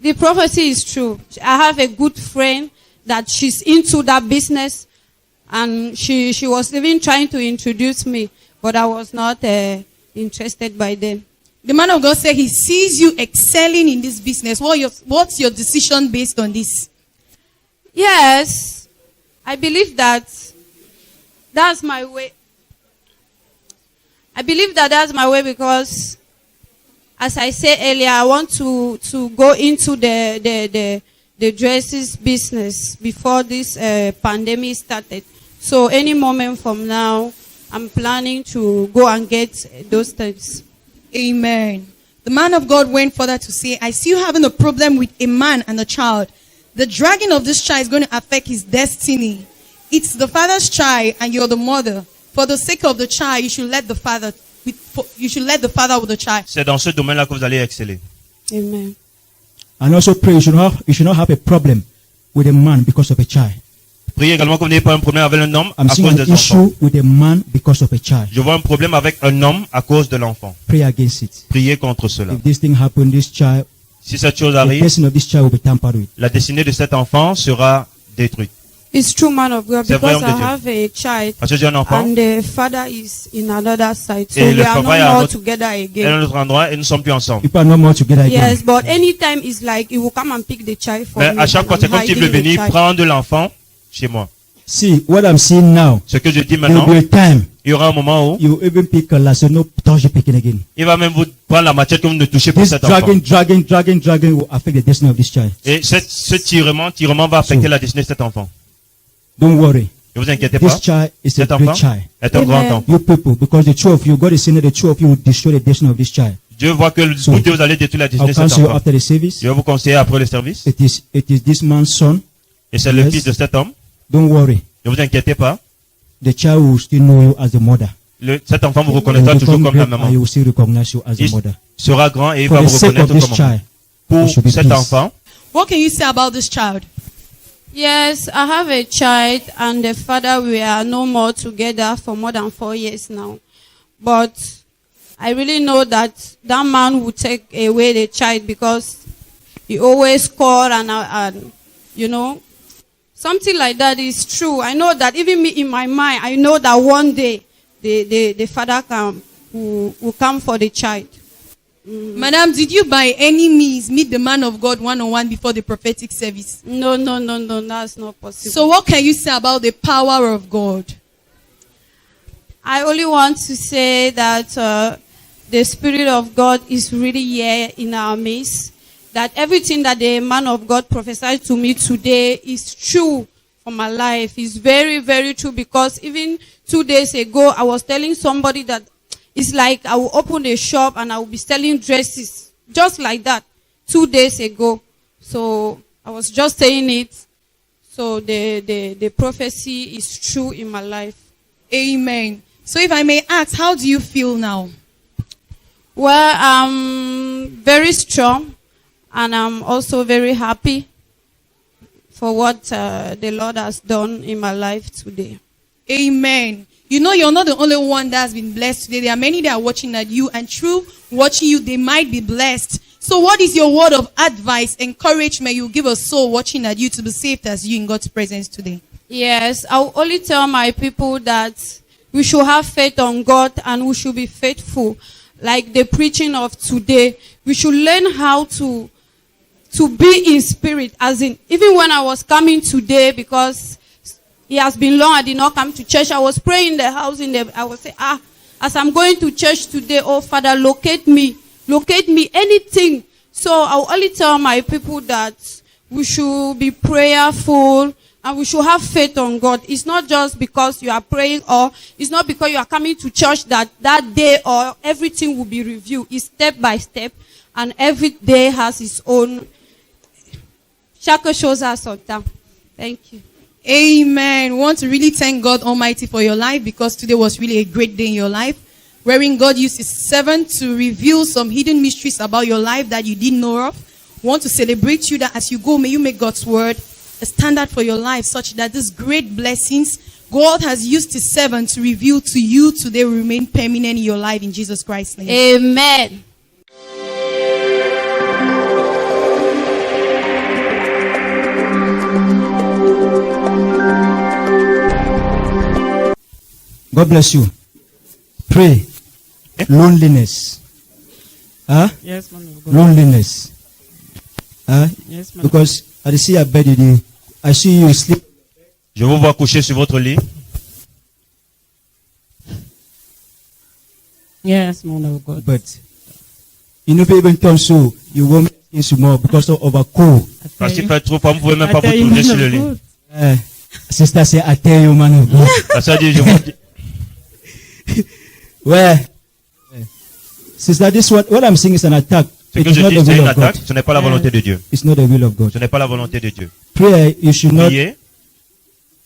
the prophecy is true. I have a good friend that she's into that business, and she was even trying to introduce me, but I was not interested by them. The man of God said he sees you excelling in this business. What's your decision based on this? Yes, I believe that that's my way. I believe that that's my way because, as I said earlier, I want to go into the dresses business before this pandemic started. So any moment from now, I'm planning to go and get those things. Amen. The man of God went further to say, I see you having a problem with a man and a child. The dragging of this child is going to affect his destiny. It's the father's child and you're the mother. For the sake of the child, you should let the father with the child. C'est dans ce domaine-là que vous allez exceller. Amen. And also pray you should not have a problem with a man because of a child. Priez également que vous n'ayez pas un problème avec un homme I'm à seeing cause an des enfants. issue with a man because of a child. Je vois un problème avec un homme à cause de l'enfant. Pray against it. Priez contre cela. If this thing happen, this child, Si cette chose the arrive, destiny of this child will be tampered with. la destinée de cet enfant sera détruite. It's true, man of God, C'est vrai, because homme de I Dieu. have a child Parce que j'ai un enfant, and the father is in another side. So Et le we are no papa est à un more autre- together et à again. un autre endroit et nous ne sommes plus ensemble. People are no more together again. Yes, but anytime it's like he will come and pick the child for Mais me. à chaque and fois, c'est I'm comme s'il veut hiding the venir child. prendre l'enfant chez moi. See, what I'm seeing now, Ce que je dis there maintenant, will be a time il y aura un moment où you even pick a lasso, no touch the picking again. il va même vous prendre la machette que vous ne touchez pas This cet enfant. dragging will affect the destiny of this child. Et ce tirement va affecter la destinée de cet enfant. Don't worry. Ne vous inquiétez pas. This child is a Cet great enfant child. est un Amen. grand enfant. You people, because the two of you, God is saying that the two of you will destroy the destiny of this child. Dieu voit que So, vous deux vous allez détruire la destinée I'll de cet counsel you enfant. after the service. Je vais vous conseiller après le service. It is this man's son. Et c'est le Yes. fils de cet homme. Don't worry. Ne vous inquiétez pas. The child will still know you as the mother. Cet enfant vous He will reconnaîtra toujours become comme la great and maman. he will still recognize you as the Il mother. sera grand et il For va the vous sake of reconnaître this comme maman. child, you Pour should be cet pleased. enfant, What can you say about this child? Yes, I have a child and the father, we are no more together for more than 4 years now. But I really know that that man will take away the child because he always call and you know, something like that is true. I know that even me in my mind, I know that one day the father will come for the child. Madam, did you by any means meet the man of God one-on-one before the prophetic service? No, that's not possible. So what can you say about the power of God? I only want to say that the Spirit of God is really here in our midst. That everything that the man of God prophesied to me today is true for my life. It's very, very true because even 2 days ago, I was telling somebody that it's like I will open a shop and I will be selling dresses. Just like that. 2 days ago. So I was just saying it. So the prophecy is true in my life. Amen. So if I may ask, how do you feel now? Well, I'm very strong and I'm also very happy for what the Lord has done in my life today. Amen. You know, you're not the only one that's been blessed today. There are many that are watching at you, and through watching you, they might be blessed. So what is your word of advice, encouragement you give a soul watching at you to be saved as you in God's presence today? Yes, I'll only tell my people that we should have faith on God and we should be faithful. Like the preaching of today, we should learn how to be in spirit. As in, even when I was coming today, because it has been long, I did not come to church. I was praying in the house. I was saying, as I'm going to church today, oh Father, locate me, anything. So I'll only tell my people that we should be prayerful and we should have faith on God. It's not just because you are praying, or it's not because you are coming to church that day or everything will be reviewed. It's step by step, and every day has its own. Chaque chose a son temps. Thank you. Amen. We want to really thank God Almighty for your life, because today was really a great day in your life, wherein God used His servant to reveal some hidden mysteries about your life that you didn't know of. We want to celebrate you that as you go, may you make God's word a standard for your life, such that these great blessings God has used His servant to reveal to you today will remain permanent in your life in Jesus Christ's name. Amen. God bless you. Pray. Loneliness. Huh? Yes, man of God. Loneliness. Huh? Yes, man. Because I see your bed today. I see you sleep. Je vous vois coucher sur votre lit. Yes, man of God. But you never even turn so you won't into more because of a cold. Parce qu'il fait trop froid, vous pouvez même pas vous tourner sur le lit. Sister say, I tell you, man of God. La sœur dit, je vous dis. Where? Sister, this what I'm saying is an attack. Ce It que is je not dis, the c'est will une of God. attaque. Ce n'est pas la volonté de Dieu. It's not the will of God. Ce n'est pas la volonté de Dieu. Prayer, you should not Priez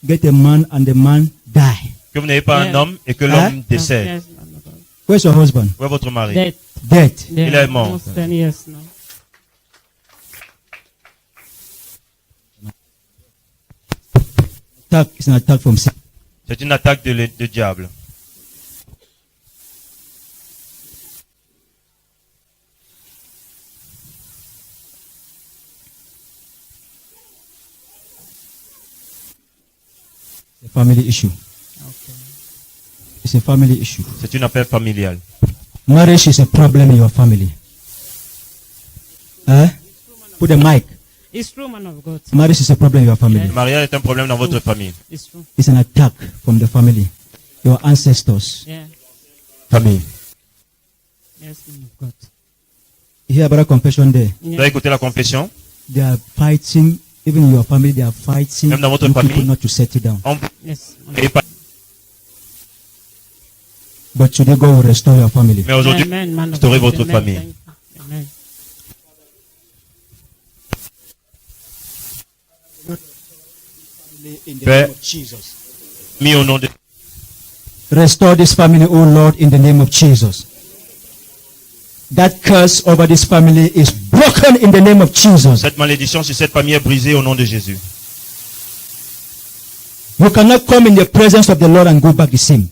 get a man and the man die. que vous n'ayez pas un homme et que l'homme décède. Yes, man of God. Where's your husband? Où est votre mari? Dead. Dead. Il est mort. Almost 10 years now. Attack is an attack from sin. C'est une attaque de diable. It's a family issue. Okay. It's a family issue. C'est une affaire familiale. Marriage is a problem in your family. Put the mic. It's true, man of God. Marriage is a problem in your family. Le mariage est un problème dans votre famille. It's true. It's an attack from the family. Your ancestors. Yeah. Famille. Yes, man of God. You hear about a confession there? Vous avez écouté la confession? They are fighting, even in your family, they are fighting Même dans votre you famille. people not to settle down. Yes. Et pas- But today God will restore your family. Mais aujourd'hui, Amen, man of restaurez God. votre Amen. famille. Thank you. Amen. Père, mis au nom de Restore this family, oh Lord, in the name of Jesus. That curse over this family is broken in the name of Jesus. cette malédiction sur cette famille est brisée au nom de Jésus. You cannot come in the presence of the Lord and go back the same.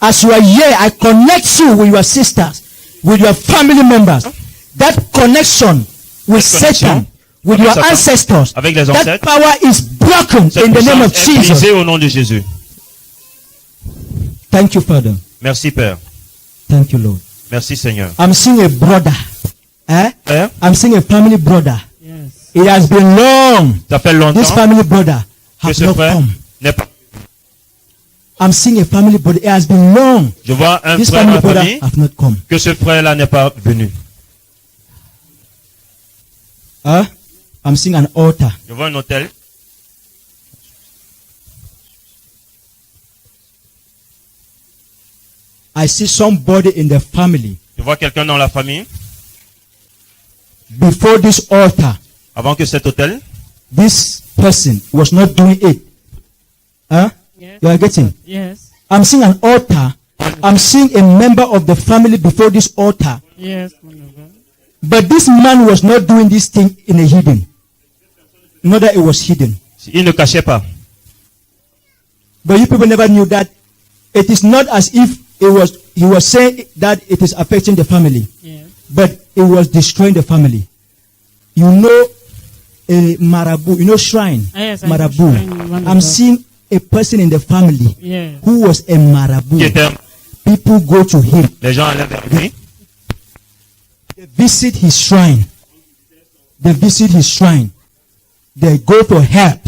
As you are here, I connect you with your sisters, with your family members. That connection with Cette Satan, connexion with avec your Satan, ancestors, avec les that ancêtres, power is broken cette in the name of puissance est Jesus. brisée au nom de Jésus. Thank you, Father. Merci Père. Thank you, Lord. Merci Seigneur. I'm seeing a brother. Père, I'm seeing a family brother. Yes. It has been long. ça fait longtemps This family brother que has ce not frère come. n'est pas. I'm seeing a family brother. It has been long. Je vois un This frère dans family la brother famille have not come. que ce frère-là n'est pas venu. I'm seeing an altar. Je vois un hôtel. I see somebody in the family Je vois quelqu'un dans la famille. before this altar. Avant que cet hôtel, This person was not doing it. Yes. You are getting? Yes. I'm seeing an altar. I'm seeing a member of the family before this altar. Yes, man of God. But this man was not doing this thing in a hidden. not that it was hidden. Il ne cachait pas. But you people never knew that it is not as if he was saying that it is affecting the family, Yeah. but it was destroying the family. You know, a marabout, you know, shrine, Yes, I know marabout. shrine, one of I'm the- seeing a person in the family Yeah. who was a Qui marabout. était, People go to him, les gens allaient vers lui. they visit his shrine, they visit his shrine, they go for help.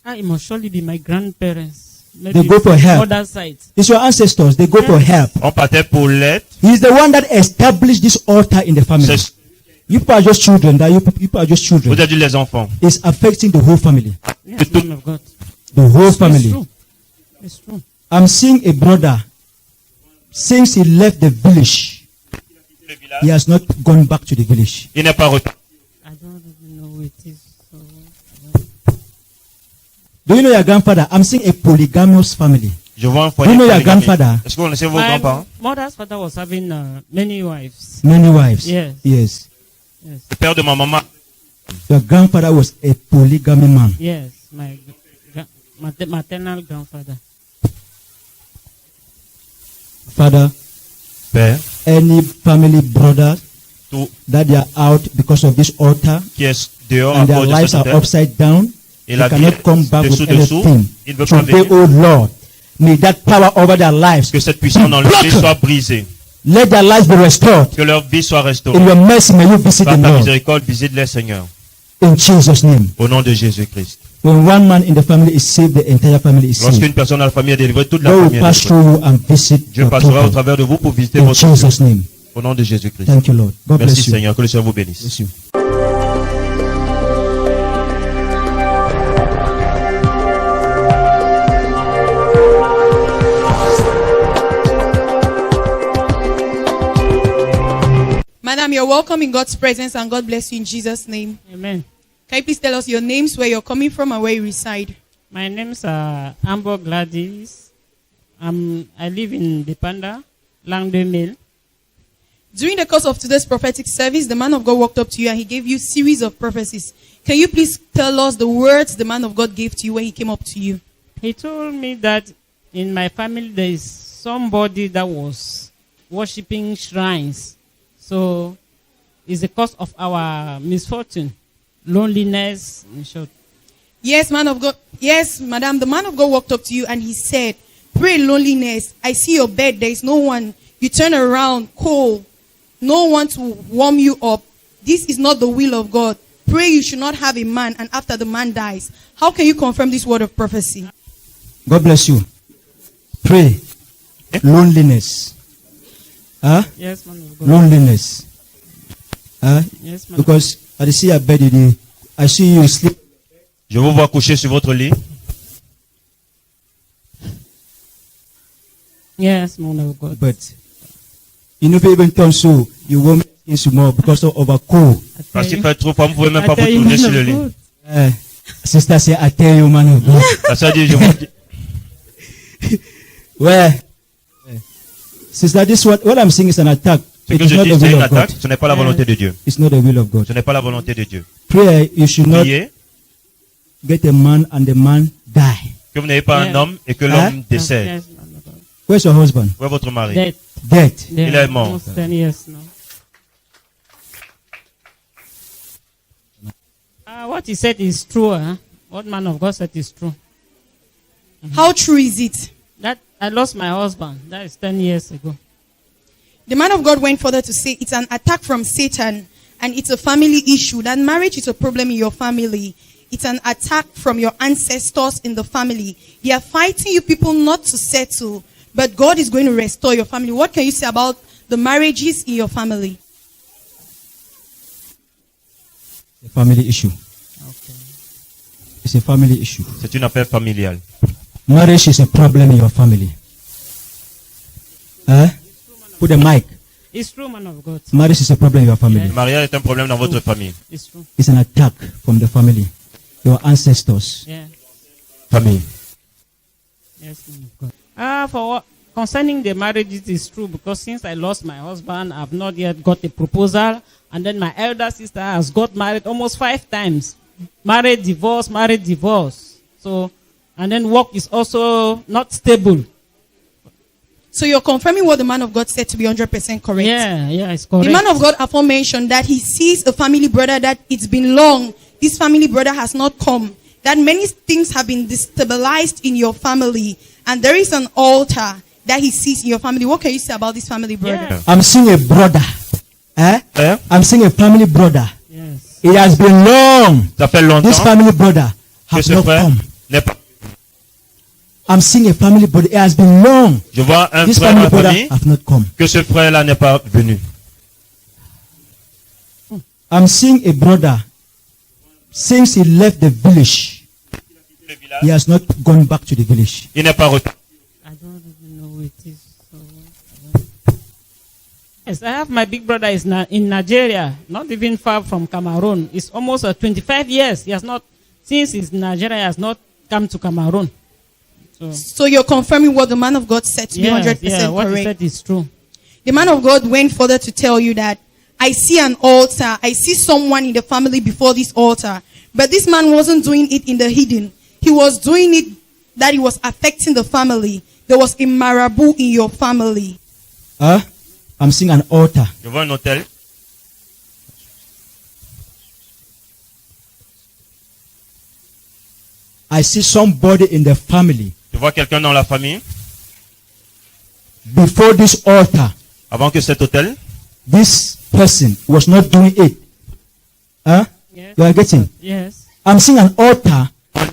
It must surely be my grandparents. They go for help. Other side. It's your ancestors, they go for help. On partait pour l'aide. He's the one that established this altar in the family. C'est- You people are just children. That you people are just Vous children. avez dit les enfants. It's affecting the whole family. Yes, man of God. The whole It's family. true. It's true. I'm seeing a brother. Since he left the village, he has not gone back to the village. Il n'est pas retourné. I don't even know who it is. So, Do you know your grandfather? I'm seeing a polygamous family. Je vois un Do foyer. you know your polygamique. grandfather? Est-ce que vous connaissez vos my grands-parents? mother's father was having many wives. Many wives. Yes. Yes. Yes. Le père de ma maman. Your grandfather was a polygamy man. Yes. My maternal grandfather. Father, Père. any family brother Tout that they are out because of this altar qui est dehors à and their cause de lives cet are autel. upside down, Et they la vie cannot come back with dessous. anything. Il ne veut pas Today, venir. oh Lord, may that power over their lives, Que cette puissance dans leur vie Block. soit brisée. let their lives be restored. Que leur vie soit In restaurée. your mercy, may you visit Par them, ta Lord. miséricorde, visite-les, Seigneur. In Jesus' name. Au nom de Jésus-Christ. When one man in the family is saved, the entire family is Lorsqu'une saved. personne dans la famille est délivrée, toute la God famille will est pass délivrée. through you and visit Dieu your passera au people. travers de vous pour visiter In votre Jesus' name. Au nom de Jésus-Christ. Thank you, Lord. God Merci bless you. Seigneur, que le Seigneur vous bénisse. Bless you. Madam, you're welcome in God's presence and God bless you in Jesus' name. Amen. Can you please tell us your names, where you're coming from, and where you reside? My name's Amber Gladys. I live in Depanda, Langdemil. During the course of today's prophetic service, the man of God walked up to you and he gave you a series of prophecies. Can you please tell us the words the man of God gave to you when he came up to you? He told me that in my family there is somebody that was worshipping shrines. So it's the cause of our misfortune, loneliness, in short. Yes, man of God. Yes, madam. The man of God walked up to you and he said, "Pray loneliness. I see your bed. There is no one. You turn around cold. No one to warm you up. This is not the will of God. Pray you should not have a man, and after the man dies." How can you confirm this word of prophecy? God bless you. Pray. Loneliness. Huh? Yes, man of God. Loneliness. Huh? Yes, man. Because I see a bed today. I see you sleep. Je vous vois coucher sur votre lit. Yes, man of God. But you know, even turn so you won't make things more because of a cold. Parce qu'il fait trop froid, vous ne pouvez même I pas vous tell you, tourner man sur of le lit. God. Sister say, I tell you, man of God. La sœur dit, je vous dis, Where? Sister, this what I'm saying is an attack. ce It que is je not dis, the c'est will une of God. attaque, ce n'est pas la volonté de Dieu. It's not the will of God. Ce n'est pas la volonté de Dieu. Prayer, you should not Priez get a man and the man die. que vous n'ayez pas un Yeah. homme et que l'homme décède. Yes, man of God. Where's your husband? Où est votre mari? Dead. Dead. Yeah, Il est mort. almost 10 years now. What he said is true. Huh? What man of God said is true. How true is it? That I lost my husband. That is 10 years ago. The man of God went further to say it's an attack from Satan and it's a family issue. That marriage is a problem in your family. It's an attack from your ancestors in the family. They are fighting you people not to settle, but God is going to restore your family. What can you say about the marriages in your family? A family issue. Okay. It's a family issue. C'est une affaire familiale. Marriage is a problem in your family. Huh? Put the mic. It's true, man of God. Marriage is a problem in your family. Le mariage est un problème dans votre famille. It's true. It's an attack from the family. Your ancestors. Yeah. Famille. Yes, man of God. For what, concerning the marriage, it is true because since I lost my husband, I've not yet got a proposal. And then my elder sister has got married almost 5 times. married, divorce. So, and then work is also not stable. So you're confirming what the man of God said to be 100% correct. Yeah, it's correct. The man of God affirmation that he sees a family brother that it's been long. This family brother has not come. That many things have been destabilized in your family. And there is an altar that he sees in your family. What can you say about this family brother? Yeah. I'm seeing a brother. I'm seeing a family brother. Yes. It has been long. Ça fait longtemps This family brother que has ce not frère come. n'est pas. I'm seeing a family brother. It has been long. Je vois un This frère family en brother famille have not come. que ce frère-là n'est pas venu. I'm seeing a brother. Since he left the village, he has not gone back to the village. Il n'est pas retourné. I don't even know who it is. So, yes, I have my big brother is in Nigeria, not even far from Cameroon. It's almost 25 years. He has not, since he's in Nigeria, he has not come to Cameroon. So you're confirming what the man of God said to be 100% what he correct. said is true. The man of God went further to tell you that I see an altar. I see someone in the family before this altar. But this man wasn't doing it in the hidden. He was doing it that it was affecting the family. There was a marabout in your family. I'm seeing an altar. Je vois un hôtel. I see somebody in the family Je vois quelqu'un dans la famille. before this altar. Avant que cet hôtel, This person was not doing it. Yes. You are getting? Yes. I'm seeing an altar.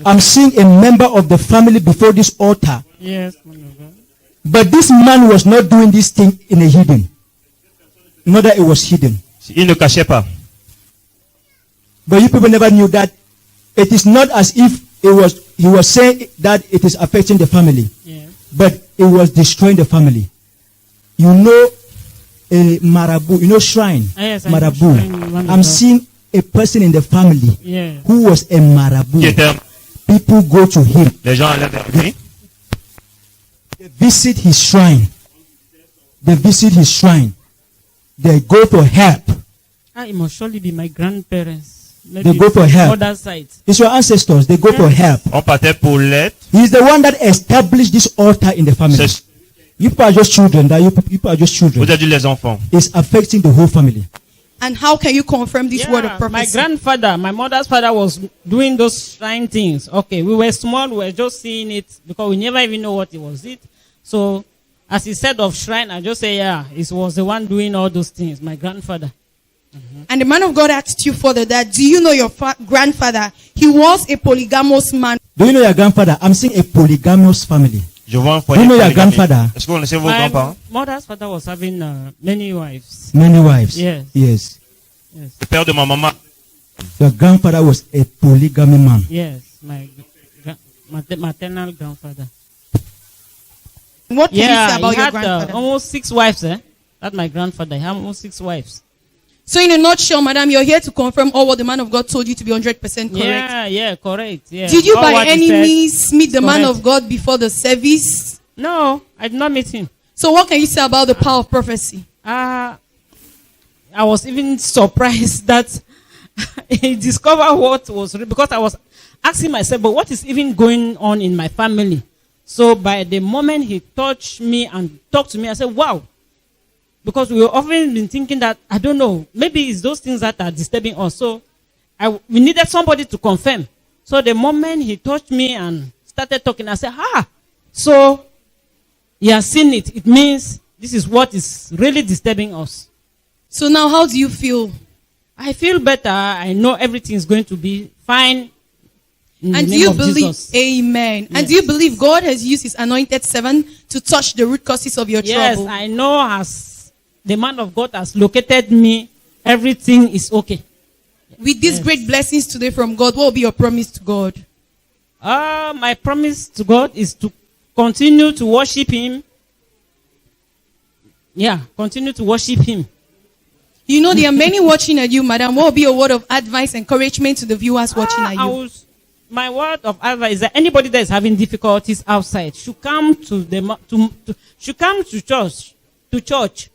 I'm seeing a member of the family before this altar. Yes. Man of God. But this man was not doing this thing in a hidden. Not that it was hidden. il ne cachait pas. But you people never knew that it is not as if he was saying that it is affecting the family. Yes. But it was destroying the family. You know a marabout, you know shrine. Yes, I know marabout. shrine, one of I'm the- seeing a person in the family Yeah. who was a marabout. Qui était, People go to him. les gens allaient vers lui. They visit his shrine. They visit his shrine. They go for help. It must surely be my grandparents. They go for help. Other side. It's your ancestors. They go for help. On partait pour l'aide. He's the one that established this altar in the family. C'est- You people are just children. That you people are just Vous children. avez dit les enfants. It's affecting the whole family. And how can you confirm this word of My prophecy? grandfather, my mother's father was doing those shrine things. Okay, we were small, we were just seeing it because we never even know what it was. So, as he said of shrine, I just say, yeah, he was the one doing all those things, my grandfather. And the man of God asked you further that, do you know your grandfather? He was a polygamous man. Do you know your grandfather? I'm seeing a polygamous family. Je vois un Do foyer. you know your polygamique. grandfather? Est-ce que vous connaissez vos My grands-parents? mother's father was having many wives. Many wives. Yes. Yes. Yes, Le père de ma maman. Your grandfather was a polygamy man. yes, my maternal grandfather. What can you say Yeah, about he your had grandfather? almost 6 wives. That's my grandfather. He had almost 6 wives. So in a nutshell, madam, you're here to confirm all what the man of God told you to be 100% correct. Yeah, correct. Yeah. Did you All by what he any said means meet the man correct. of God before the service? No, I did not meet him. So what can you say about the power of prophecy? I was even surprised that he discovered what was real because I was asking myself, but what is even going on in my family? So by the moment he touched me and talked to me, I said, wow. Because we often been thinking that, I don't know, maybe it's those things that are disturbing us. So we needed somebody to confirm. So the moment he touched me and started talking, I said, so he has seen it. It means this is what is really disturbing us. So now how do you feel? I feel better. I know everything is going to be fine. In And the do name you of believe, Jesus. amen. And Yes. do you believe God has used his anointed servant to touch the root causes of your Yes, trouble? I know as the man of God has located me, everything is okay. With these great blessings today from God, what will be your promise to God? My promise to God is to continue to worship him. Yeah, continue to worship him. You know, there are many watching at you, madam. What will be a word of advice, encouragement to the viewers watching at you? My word of advice is that anybody that is having difficulties outside should come should come to church.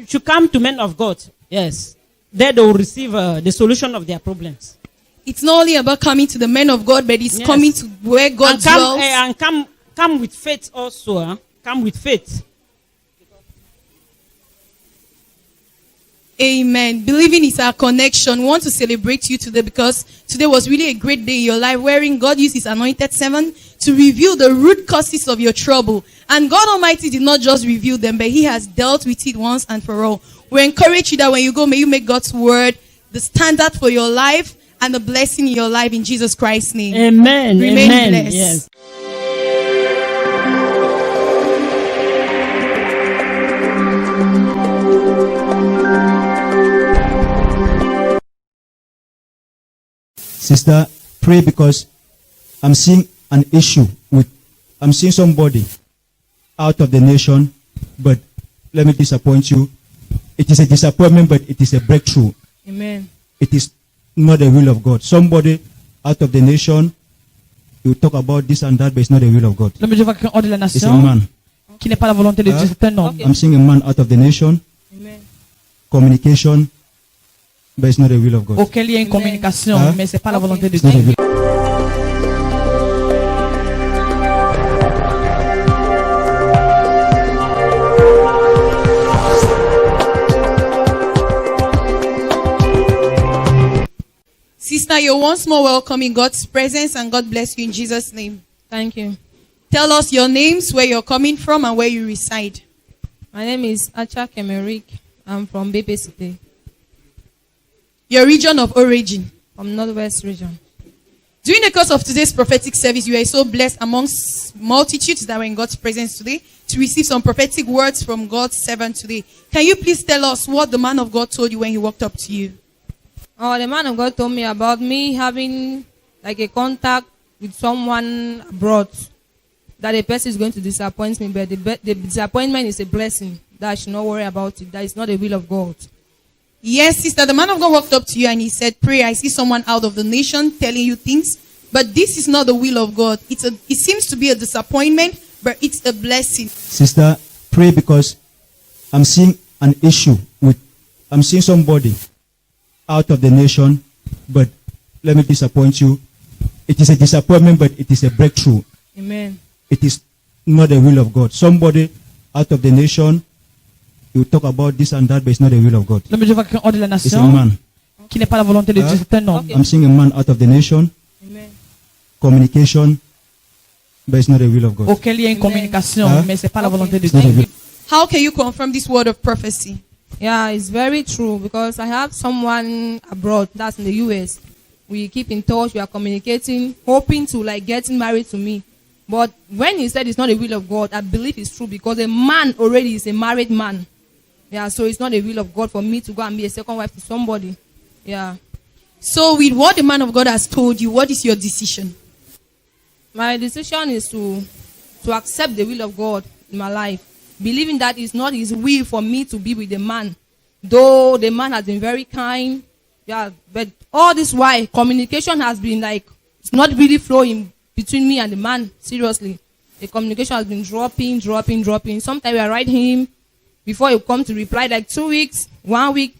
Should come to men of God. Yes, there they will receive the solution of their problems. It's not only about coming to the men of God, but it's Yes. coming to where God And come, dwells. and come with faith also. Come with faith. Amen. Believing is our connection. We want to celebrate you today because today was really a great day in your life wherein God used his anointed servant to reveal the root causes of your trouble. And God Almighty did not just reveal them, but he has dealt with it once and for all. We encourage you that when you go, may you make God's word the standard for your life and the blessing in your life in Jesus Christ's name. Amen. Remain Amen. blessed. Yes. Sister, pray because I'm seeing an issue I'm seeing somebody out of the nation, but let me disappoint you. It is a disappointment, but it is a breakthrough. Amen. It is not the will of God. Somebody out of the nation, you talk about this and that, but it's not the will of God. L'homme de Dieu va quelqu'un hors de la It's a nation man. qui n'est pas la volonté de Dieu, c'est un homme. I'm seeing a man out of the nation, Amen. communication, but it's not the will of God. Auquel il y a une communication, Hein? mais c'est pas la volonté de It's not the Dieu. will. Sister, you're once more welcome in God's presence and God bless you in Jesus' name. Thank you. Tell us your names, where you're coming from, and where you reside. My name is Acha Kemerik. I'm from Bebe City, Your region of origin. from Northwest region. During the course of today's prophetic service, you are so blessed amongst multitudes that were in God's presence today to receive some prophetic words from God's servant today. Can you please tell us what the man of God told you when he walked up to you? Oh, the man of God told me about me having like a contact with someone abroad. That a person is going to disappoint me, but the disappointment is a blessing. That I should not worry about it. That is not the will of God. Yes, sister, the man of God walked up to you and he said, pray, I see someone out of the nation telling you things, but this is not the will of God. It seems to be a disappointment, but it's a blessing. Sister, pray because I'm seeing an issue I'm seeing somebody out of the nation, but let me disappoint you. It is a disappointment, but it is a breakthrough. Amen. It is not the will of God. Somebody out of the nation, you talk about this and that, but it's not the will of God. L'homme de Dieu va quelqu'un hors de la It's a nation man. qui n'est pas la volonté de Dieu, c'est un homme. I'm seeing a man out of the nation, Amen. communication, but it's not the will of God. Auquel il y a une communication, Hein? mais c'est pas la volonté de It's not the Dieu. will. How can you confirm this word of prophecy? Yeah, it's very true because I have someone abroad that's in the US. We keep in touch, we are communicating, hoping to like getting married to me. But when he said it's not the will of God, I believe it's true because a man already is a married man. Yeah, so it's not the will of God for me to go and be a second wife to somebody. Yeah. So with what the man of God has told you, what is your decision? My decision is to accept the will of God in my life, believing that it's not his will for me to be with the man. Though the man has been very kind, yeah, but all this while communication has been like it's not really flowing between me and the man. Seriously, the communication has been dropping. Sometimes I write him before he come to reply like 2 weeks, 1 week,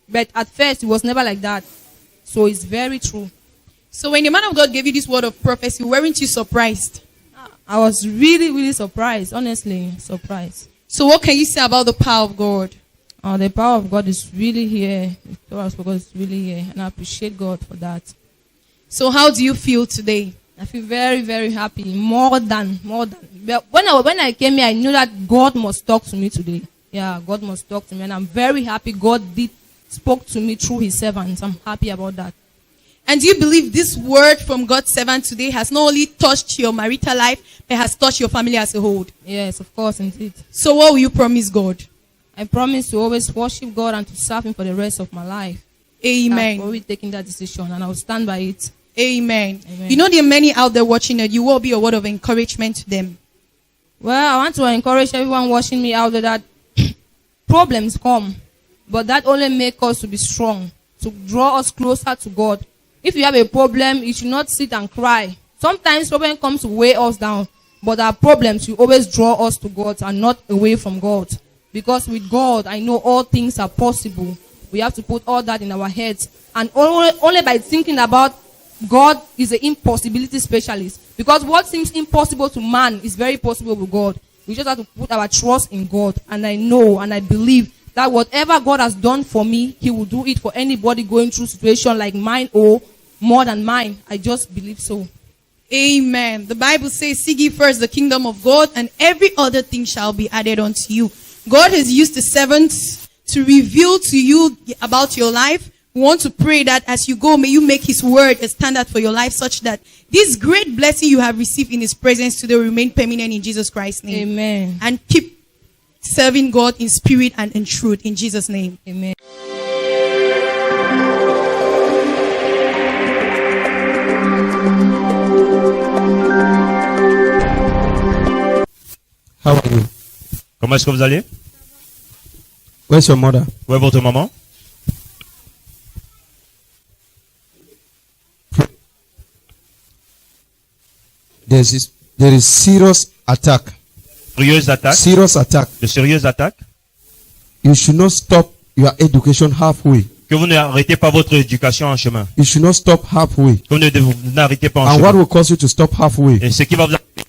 but at first it was never like that. So it's very true. So when the man of God gave you this word of prophecy, weren't you surprised? I was really, really surprised. Honestly, surprised. So what can you say about the power of God? The power of God is really here. The power of God is really here. And I appreciate God for that. So how do you feel today? I feel very, very happy. More than. But when I came here, I knew that God must talk to me today. Yeah, God must talk to me. And I'm very happy God spoke to me through his servants. I'm happy about that. And do you believe this word from God's servant today has not only touched your marital life, but has touched your family as a whole? Yes, of course, indeed. So what will you promise God? I promise to always worship God and to serve him for the rest of my life. Amen. I've already taken that decision and I will stand by it. Amen. Amen. You know there are many out there watching it. You will be a word of encouragement to them. Well, I want to encourage everyone watching me out there that problems come, but that only makes us to be strong, to draw us closer to God. If you have a problem, you should not sit and cry. Sometimes problem comes to weigh us down, but our problems will always draw us to God and not away from God. Because with God, I know all things are possible. We have to put all that in our heads. And only by thinking about God is an impossibility specialist. Because what seems impossible to man is very possible with God. We just have to put our trust in God. And I know and I believe that whatever God has done for me, He will do it for anybody going through situation like mine or more than mine. I just believe so. Amen. The Bible says, seek ye first the kingdom of God, and every other thing shall be added unto you. God has used the servants to reveal to you about your life. We want to pray that as you go, may you make His word a standard for your life, such that this great blessing you have received in His presence today will remain permanent in Jesus Christ's name. Amen. And keep serving God in spirit and in truth in Jesus' name. Amen. How are you? Comment est-ce que vous allez? Where's your mother? Où est votre maman? There is serious attack. Sérieuse attaque. Serious attack. De sérieuses attaques. You should not stop your education halfway. Que vous n'arrêtez pas votre éducation en chemin. You should not stop halfway. Que vous n'arrêtez pas en And chemin. what will cause you to stop halfway? Et ce qui va vous arrêter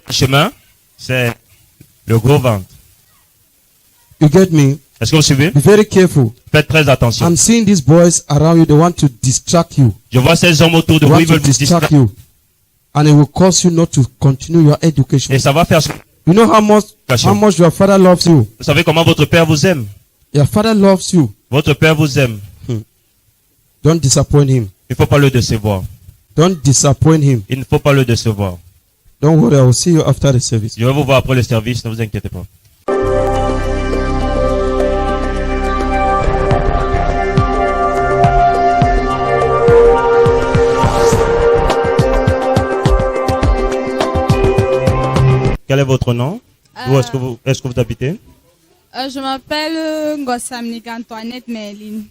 en chemin, c'est le gros ventre. You get me? Est-ce que vous suivez? Be very careful. Faites très attention. I'm seeing these boys around you. They want to distract you. Je vois ces hommes autour de They vous, want ils to veulent vous distract distraire. you. And it will cause you not to continue your education. Et ça va faire. You know how much your father loves you. Vous savez comment votre père vous aime? Your father loves you. Votre père vous aime. Don't disappoint him. Il ne faut pas le décevoir. Don't disappoint him. Il ne faut pas le décevoir. Don't worry, I will see you after the service. Je vais vous voir après le service, ne vous inquiétez pas. Quel est votre nom? Où est-ce que vous habitez? Je m'appelle Ngossamnik Antoinette Merlin.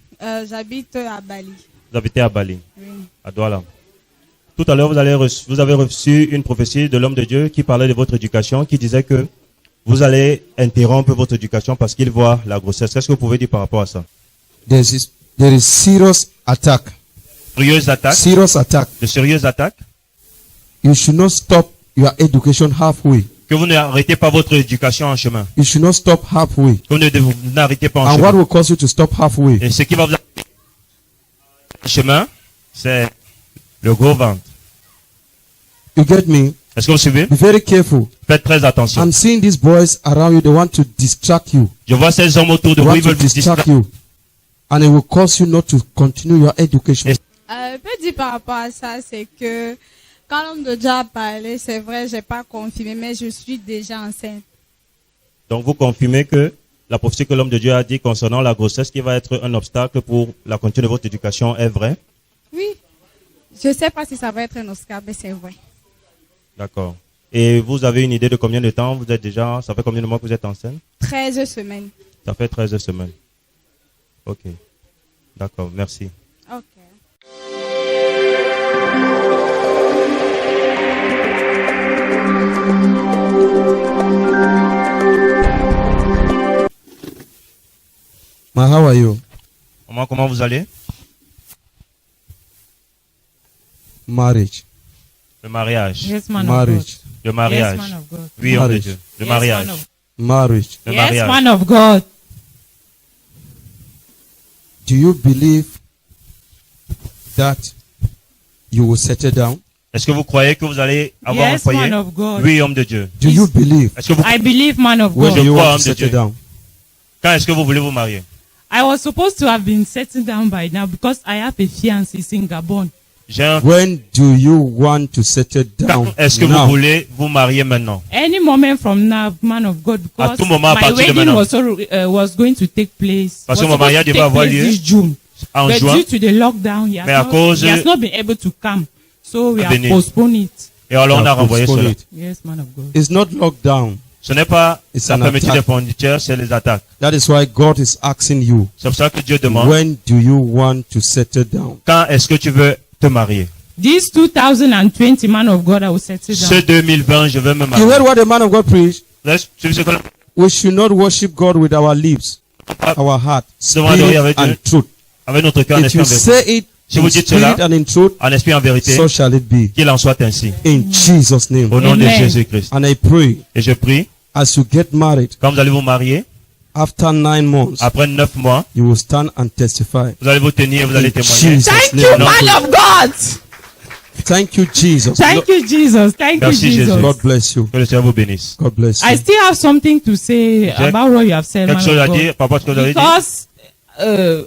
J'habite à Bali. Vous habitez à Bali, Oui. à Douala. Tout à l'heure, vous avez reçu une prophétie de l'homme de Dieu qui parlait de votre éducation, qui disait que vous allez interrompre votre éducation parce qu'il voit la grossesse. Qu'est-ce que vous pouvez dire par rapport à ça? There is serious attack. Sérieuse attaque. Serious attack. De sérieuses attaques. You should not stop your education halfway. Que vous n'arrêtez pas votre éducation en chemin. You should not stop halfway. Que vous n'arrêtez pas en And chemin. what will cause you to stop halfway? Et ce qui va vous arrêter en chemin, c'est le gros ventre. You get me? Est-ce que vous suivez? Be very careful. Faites très attention. I'm seeing these boys around you. They want to distract you. Je vois ces hommes autour de They vous, want ils to veulent vous distract distraire. you. And it will cause you not to continue your education. Je peux dire par rapport à ça, c'est que quand l'homme de Dieu a parlé, c'est vrai, j'ai pas confirmé, mais je suis déjà enceinte. Donc vous confirmez que la prophétie que l'homme de Dieu a dit concernant la grossesse qui va être un obstacle pour la continuité de votre éducation est vraie? Oui. Je sais pas si ça va être un Oscar, mais c'est vrai. D'accord. Et vous avez une idée de combien de temps vous êtes déjà, ça fait combien de mois que vous êtes enceinte? 13 semaines. Ça fait 13 semaines. Ok. D'accord, merci. Ok. Ma, how are you? Comment vous allez? Marriage. Le mariage. Yes, man of Marriage. Le mariage. Yes, man of God. Oui, homme de Marriage. Dieu. Le Yes, mariage. man of- Marriage. Le Yes, mariage. man of God. Do you believe that you will settle down? Est-ce que vous croyez que vous allez avoir un Yes, foyer? man of God. Oui, homme de Dieu. Do you believe? Est-ce que vous, I believe, man of When God. do you crois, want homme to de settle Dieu. down? quand est-ce que vous voulez vous marier? I was supposed to have been settled down by now because I have a fiancé in Gabon. J'ai un When do you want to settle down? Quand est-ce que Now. vous voulez vous marier maintenant? Any moment from now, man of God, because tout moment à my partir de wedding maintenant. was going to take place. Parce was que mon supposed mariage to devait take avoir place lieu this June. En But juin. due to the lockdown, he has, Mais à not, cause- he has not been able to come. So we have Venir. postponed it. Et alors on a renvoyé Postpone cela. it. Yes, man of God. It's not lockdown. Ce n'est pas It's la an fermeture attack. des frontières, c'est les attaques. That is why God is asking you, C'est pour ça que Dieu demande, when do you want to settle down? quand est-ce que tu veux te marier? This 2020, man of God, I will settle Ce down. 2020, je veux me You heard marier. what the man of God preached? Laisse- tu sais ce que- We should not worship God with our lips. our heart, devons adorer spirit avec and Dieu, truth. avec notre cœur, en If esprit, you en vérité. say it Si in vous dites spirit cela, and in truth, en esprit, en vérité, so shall it be. qu'il en soit ainsi. In Jesus' name. Au nom de Amen. Jésus-Christ. And I pray, Et je prie, as you get married, quand vous allez vous marier, after 9 months, après 9 mois, you will stand and testify. vous allez vous tenir et vous allez In témoigner. Jesus' Thank name. you, Non, man of God. Thank you, Jesus. Thank you, Jesus. Thank you, Merci, Jesus. Jésus. God bless you. Que le Seigneur vous bénisse. God bless I you. still have something to say J'ai about what you have said, quelque man chose à of God. dire par rapport à ce que vous avez dit. Because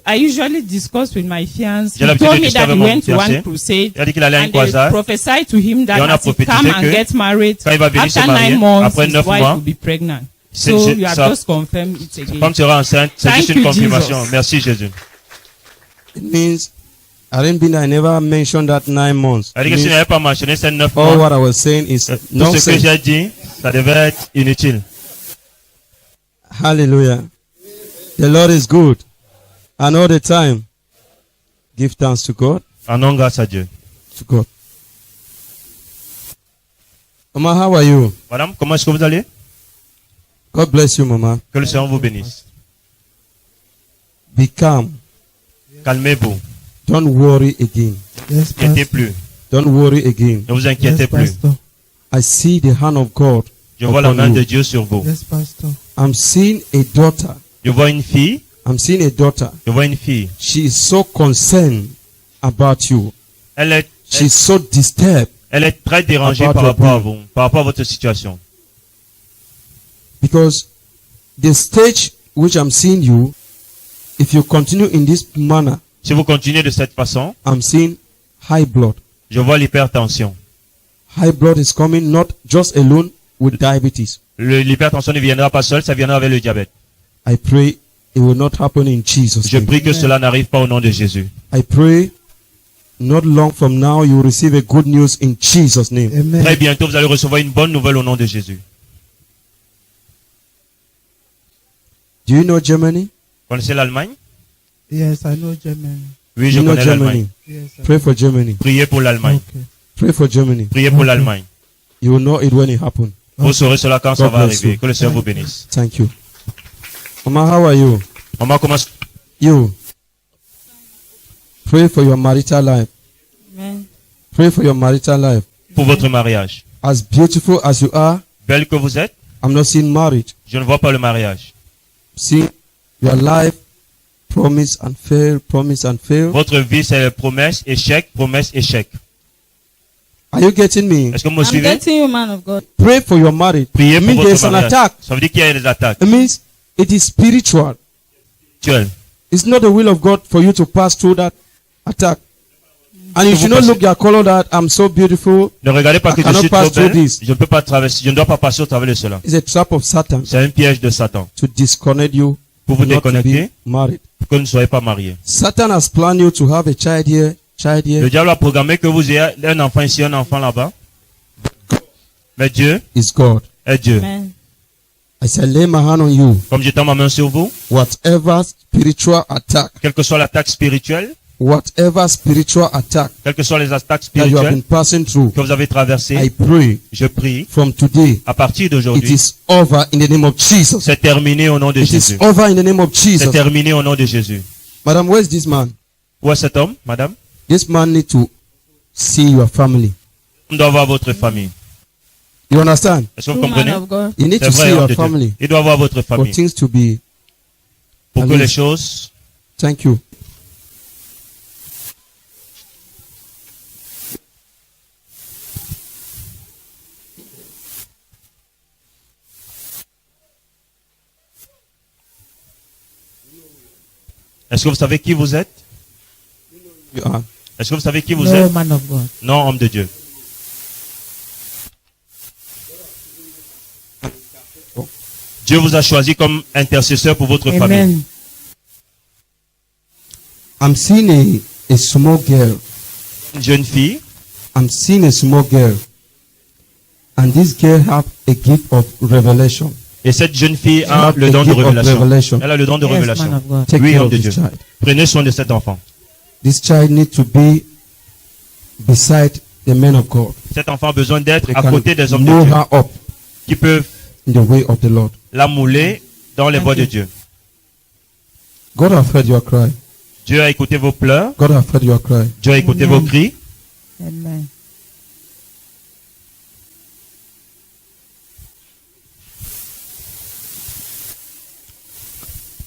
I usually discuss with my fiancé. J'ai He l'habitude told de me discuter that he avec mon went to fiancé. one crusade Il a dit qu'il allait à une and they croisade. prophesied to him that Et on a as he prophétisé come and que get married, quand il va venir se after marier, 9 months, après his 9 wife mois, will be pregnant. c'est- So c'est- you have ça- just confirmed it again. Femme sera enceinte, c'est Thank juste une you, confirmation. Jesus. Merci Jésus. It means, I didn't mean I never mentioned that 9 months. Elle dit It que si je means n'avais pas mentionné ces 9 all mois, what I was saying is tout ce que nonsense. j'ai dit, ça devait être inutile. Hallelujah. The Lord is good. And all the time, give thanks to God. Rendons grâce à Dieu. To God. Mama, how are you? Madame, comment est-ce que vous allez? God bless you, Mama. Que le Seigneur vous bénisse. Be calm. Calmez-vous. Don't worry again. Yes, Inquiétez Pastor. plus. Don't worry again. Ne vous inquiétez Yes, plus. Pastor. I see the hand of God. Je vois la upon main you. de Dieu sur vous. Yes, Pastor. I'm seeing a daughter. Je vois une fille. I'm seeing a daughter. Je vois une fille. She is so concerned about you. Elle She's so disturbed est très dérangée About par your rapport à being. vous, par rapport à votre situation. because the stage which I'm seeing you, if you continue in this manner, Si vous continuez de cette façon, I'm seeing high blood. je vois l'hypertension. High blood is coming not just alone with diabetes. L'hypertension ne viendra pas seule, ça viendra avec le diabète. I pray it will not happen in Jesus' Je name. prie que cela n'arrive pas au nom de Jésus. I pray not long from now you will receive a good news in Jesus' name. Amen. Très bientôt, vous allez recevoir une bonne nouvelle au nom de Jésus. Do you know Germany? Connaissez l'Allemagne? Yes, I know Germany. Oui, je You know connais l'Allemagne. Germany. Yes, I Pray for Germany. Priez pour l'Allemagne. Okay. Pray for Germany. Priez pour Ok. l'Allemagne. You will know it when it happens. Vous saurez cela quand ça God va bless arriver. you. Que le Seigneur vous bénisse. Thank you. Mama, how are you? Maman, comment You. Pray for your marital life. Amen. Pray for your marital life. pour votre mariage? As beautiful as you are, Belle que vous êtes, I'm not seeing marriage. je ne vois pas le mariage. See, your life, promise and fail, promise and fail. Votre vie, c'est promesse, échec, promesse, échec. Are you getting me? Est-ce que vous me I'm suivez? getting you, man of God. Pray for your marriage. Priez It pour means votre there's an mariage. attack. Ça veut dire qu'il y a des attaques. It means it is spiritual. Spirituelles. It's not the will of God for you to pass through that attack. And you Que should vous not passez- look your color that I'm so beautiful. Ne regardez pas I que je cannot suis pass trop through belle. this. Je ne peux pas traverser, je ne dois pas passer au travers de cela. It's a trap of Satan C'est un piège de Satan to disconnect you pour vous not to déconnecter, be married. pour que vous ne soyez pas mariés. Satan has planned you to have a child here, child Le here. diable a programmé que vous ayez un enfant ici, un enfant là-bas. Mais Dieu Is God. est Dieu. Amen. I shall lay my hand on you. Comme j'étends ma main sur vous, Whatever spiritual attack, quelle que soit l'attaque spirituelle, whatever spiritual attack quelles que soient les attaques that you have spirituelles been passing through, que vous avez I traversées, pray je prie, from today à partir it d'aujourd'hui, is over in the name of Jesus. c'est terminé au nom de It is Jésus. over in the name of C'est Jesus. terminé au nom de Jésus. Madam, where is this man? Où est cet homme, madame? This man need to see your family. On doit voir votre famille. You understand? Est-ce que vous True man comprenez? of God. You need C'est to see vrai, homme your de Dieu. family Il doit voir votre for famille. things to be. Pour que Allez. les choses, Thank you. est-ce que vous savez qui vous êtes? You are. Est-ce que vous savez qui vous No, êtes? man of God. Non, homme de Dieu. Dieu vous a choisi comme intercesseur pour votre famille. Amen. I'm seeing a small girl. Une jeune fille, I'm seeing a small girl. And this girl have a gift of revelation. et cette jeune fille a Have le the don de gift of révélation. revelation. Elle a le don de Yes, man révélation. of God. Take Oui, care homme of de this Dieu. child. Prenez soin de cet enfant. This child need to be beside the men of God. Cet enfant a besoin d'être They à can côté des hommes de mold Dieu her up qui peuvent in the way of the Lord. la mouler dans les Thank voies de you. Dieu. God have heard your cry. Dieu a écouté vos pleurs. God have heard your cry. Dieu a écouté vos cris. Amen.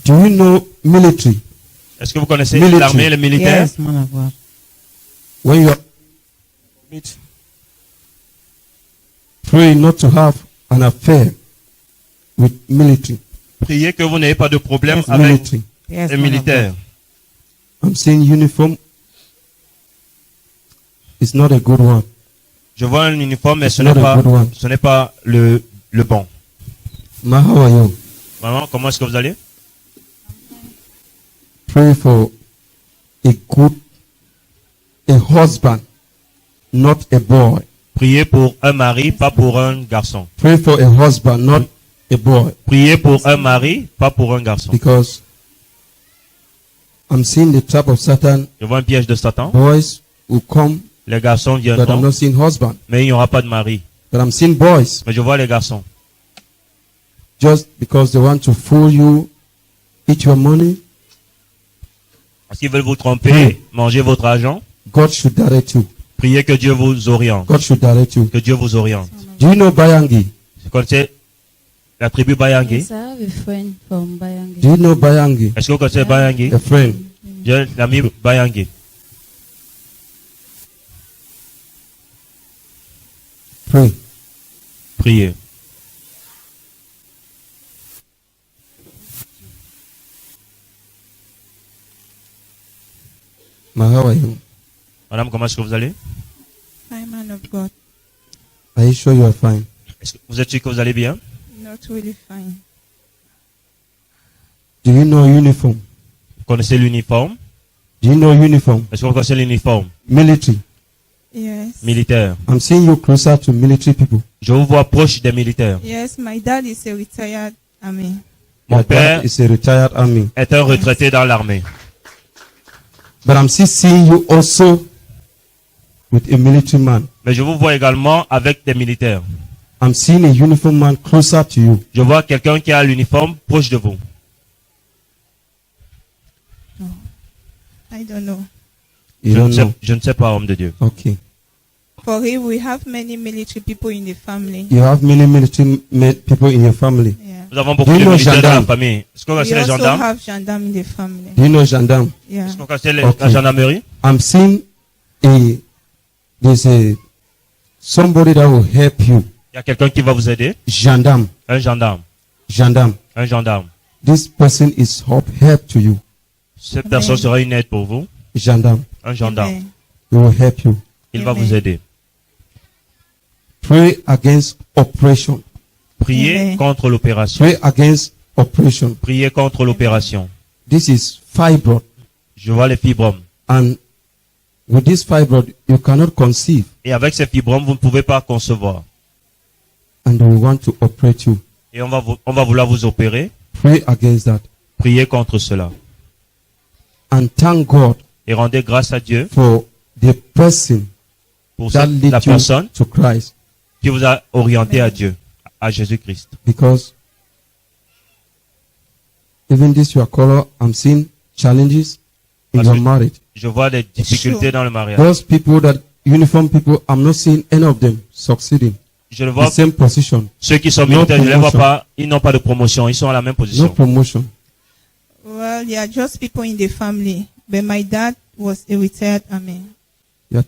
Do you know military? Est-ce que vous connaissez Military. l'armée et les militaires? Yes, man of God. When you are pray not to have an affair with military. Priez que vous n'ayez pas de problème Yes, avec military. Yes, les man of militaires. I'm saying uniform is not a good one. Je vois un uniforme, mais It's ce not n'est a pas, good one. ce n'est pas le bon. Ma, how are you? Maman, comment est-ce que vous allez? Pray for a husband, not a boy. Priez pour un mari, pas pour un garçon. Pray for a husband, not a boy. Priez pour un mari, pas pour un garçon. Because I'm seeing the trap of Satan. Je vois un piège de Satan. Boys will come, Les garçons but I'm viendront, not seeing husband. mais il n'y aura pas de mari. But I'm seeing boys. Mais je vois les garçons. Just because they want to fool you, eat your money, Parce qu'ils veulent vous tromper, manger votre argent. God should direct you. Priez que Dieu vous oriente. God should direct you. Que Dieu vous oriente. Do you know Bayangi? Vous connaissez la tribu Bayangi? Yes, I have a friend from Bayangi. Do you know Bayangi? Est-ce que vous connaissez Bayangi? A friend. J'ai un ami Bayangi. Pray. Priez. Ma, how are you? Madame, comment est-ce que vous allez? Hi, man of God. Are you sure you are fine? Est-ce que vous êtes sûr que vous allez bien? Not really fine. Do you know uniform? Vous connaissez l'uniforme? Do you know uniform? Est-ce que vous connaissez l'uniforme Military. Yes. militaire? I'm seeing you closer to military people. Je vous vois proche des militaires. Yes, my dad is a retired army. Mon Your père dad is a retired army. est un retraité dans l'armée. But I'm still seeing you also with a military man. Mais je vous vois également avec des militaires. I'm seeing a uniform man closer to you. Je vois quelqu'un qui a l'uniforme proche de vous. I don't know. You don't know. Je ne sais pas, homme de Dieu. Okay. For him, we have many military people in the family. You have many military people in your family. Yeah. Nous avons beaucoup Do de you know militaires dans la gendarme? famille. Est-ce que vous We connaissez les also gendarmes? have gendarmes in the family. Do you know gendarme? Yeah. Est-ce que vous connaissez Okay. la gendarmerie? I'm seeing there's somebody that will help you. Il y a quelqu'un qui va vous aider. Gendarme. Un gendarme. Gendarme. Un gendarme. This person is help to you. Cette personne sera une aide pour vous. Gendarme. Un gendarme. Amen. He will help you. Il va Amen. vous aider. Pray against oppression. Priez Amen. contre l'opération. Pray against oppression. Priez contre l'opération. This is fibroid. Je vois les fibromes. And with this fibroid, you cannot conceive. Et avec ces fibromes, vous ne pouvez pas concevoir. And they will want to operate you. Et on va vouloir vous opérer. Pray against that. Priez contre cela. And thank God Et rendez grâce à Dieu for the person pour that la leads you personne to Christ. qui vous a orienté à Dieu, à Jésus-Christ. Because even this your color, I'm seeing challenges in Parce your que marriage. Je vois des difficultés Sure. dans le mariage. Those people that uniform people, I'm not seeing any of them succeeding. Je le The vois, same position, ceux qui sont No militaires, je ne les vois promotion. pas, ils n'ont pas de promotion, ils sont à la même no position. promotion. Well, they are just people in the family. But my dad was a retired army. Your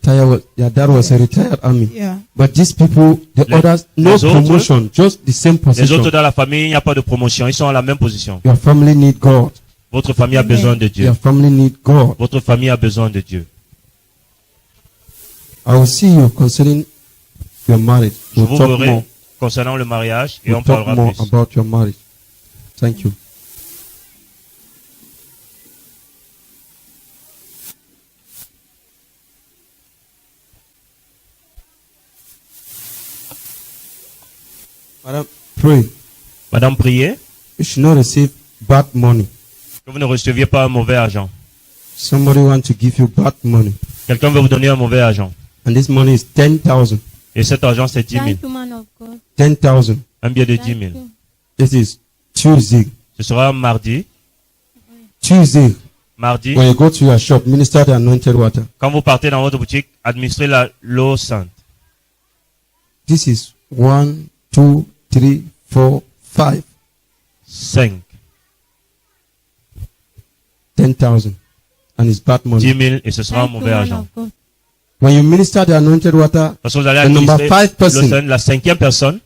dad was a retired army. Yeah. But these people, the Les- others, no les autres- promotion, just the same Les position. autres dans la famille, il n'y a pas de promotion, ils sont à la même position. Your family need God. Votre famille a Amen. besoin de Dieu. Your family need God. Votre famille a besoin de Dieu. I will see you concerning your marriage. Je We'll vous talk verrai more. concernant le mariage et We'll on talk parlera more plus. about your marriage. Thank you. Madam, pray. Madame, priez You should not receive bad money. que vous ne receviez pas un mauvais argent. Somebody want to give you bad money. Quelqu'un veut vous donner un mauvais argent. And this money is 10,000. Et cet argent, c'est 10 000. Thank you, man of God. 10,000. Un billet de 10 Thank 000. you. This is Tuesday. Ce sera mardi. Tuesday, Mardi, when you go to your shop, minister the anointed water. quand vous partez dans votre boutique, administrez l'eau sainte. This is 1, 2, 3, 4, 5, 5, 10,000. And it's bad 10 money. 000 et ce sera un mauvais argent. When you minister the anointed water, Parce que vous allez the number administrer 5 l'eau person, sainte, la 5e personne,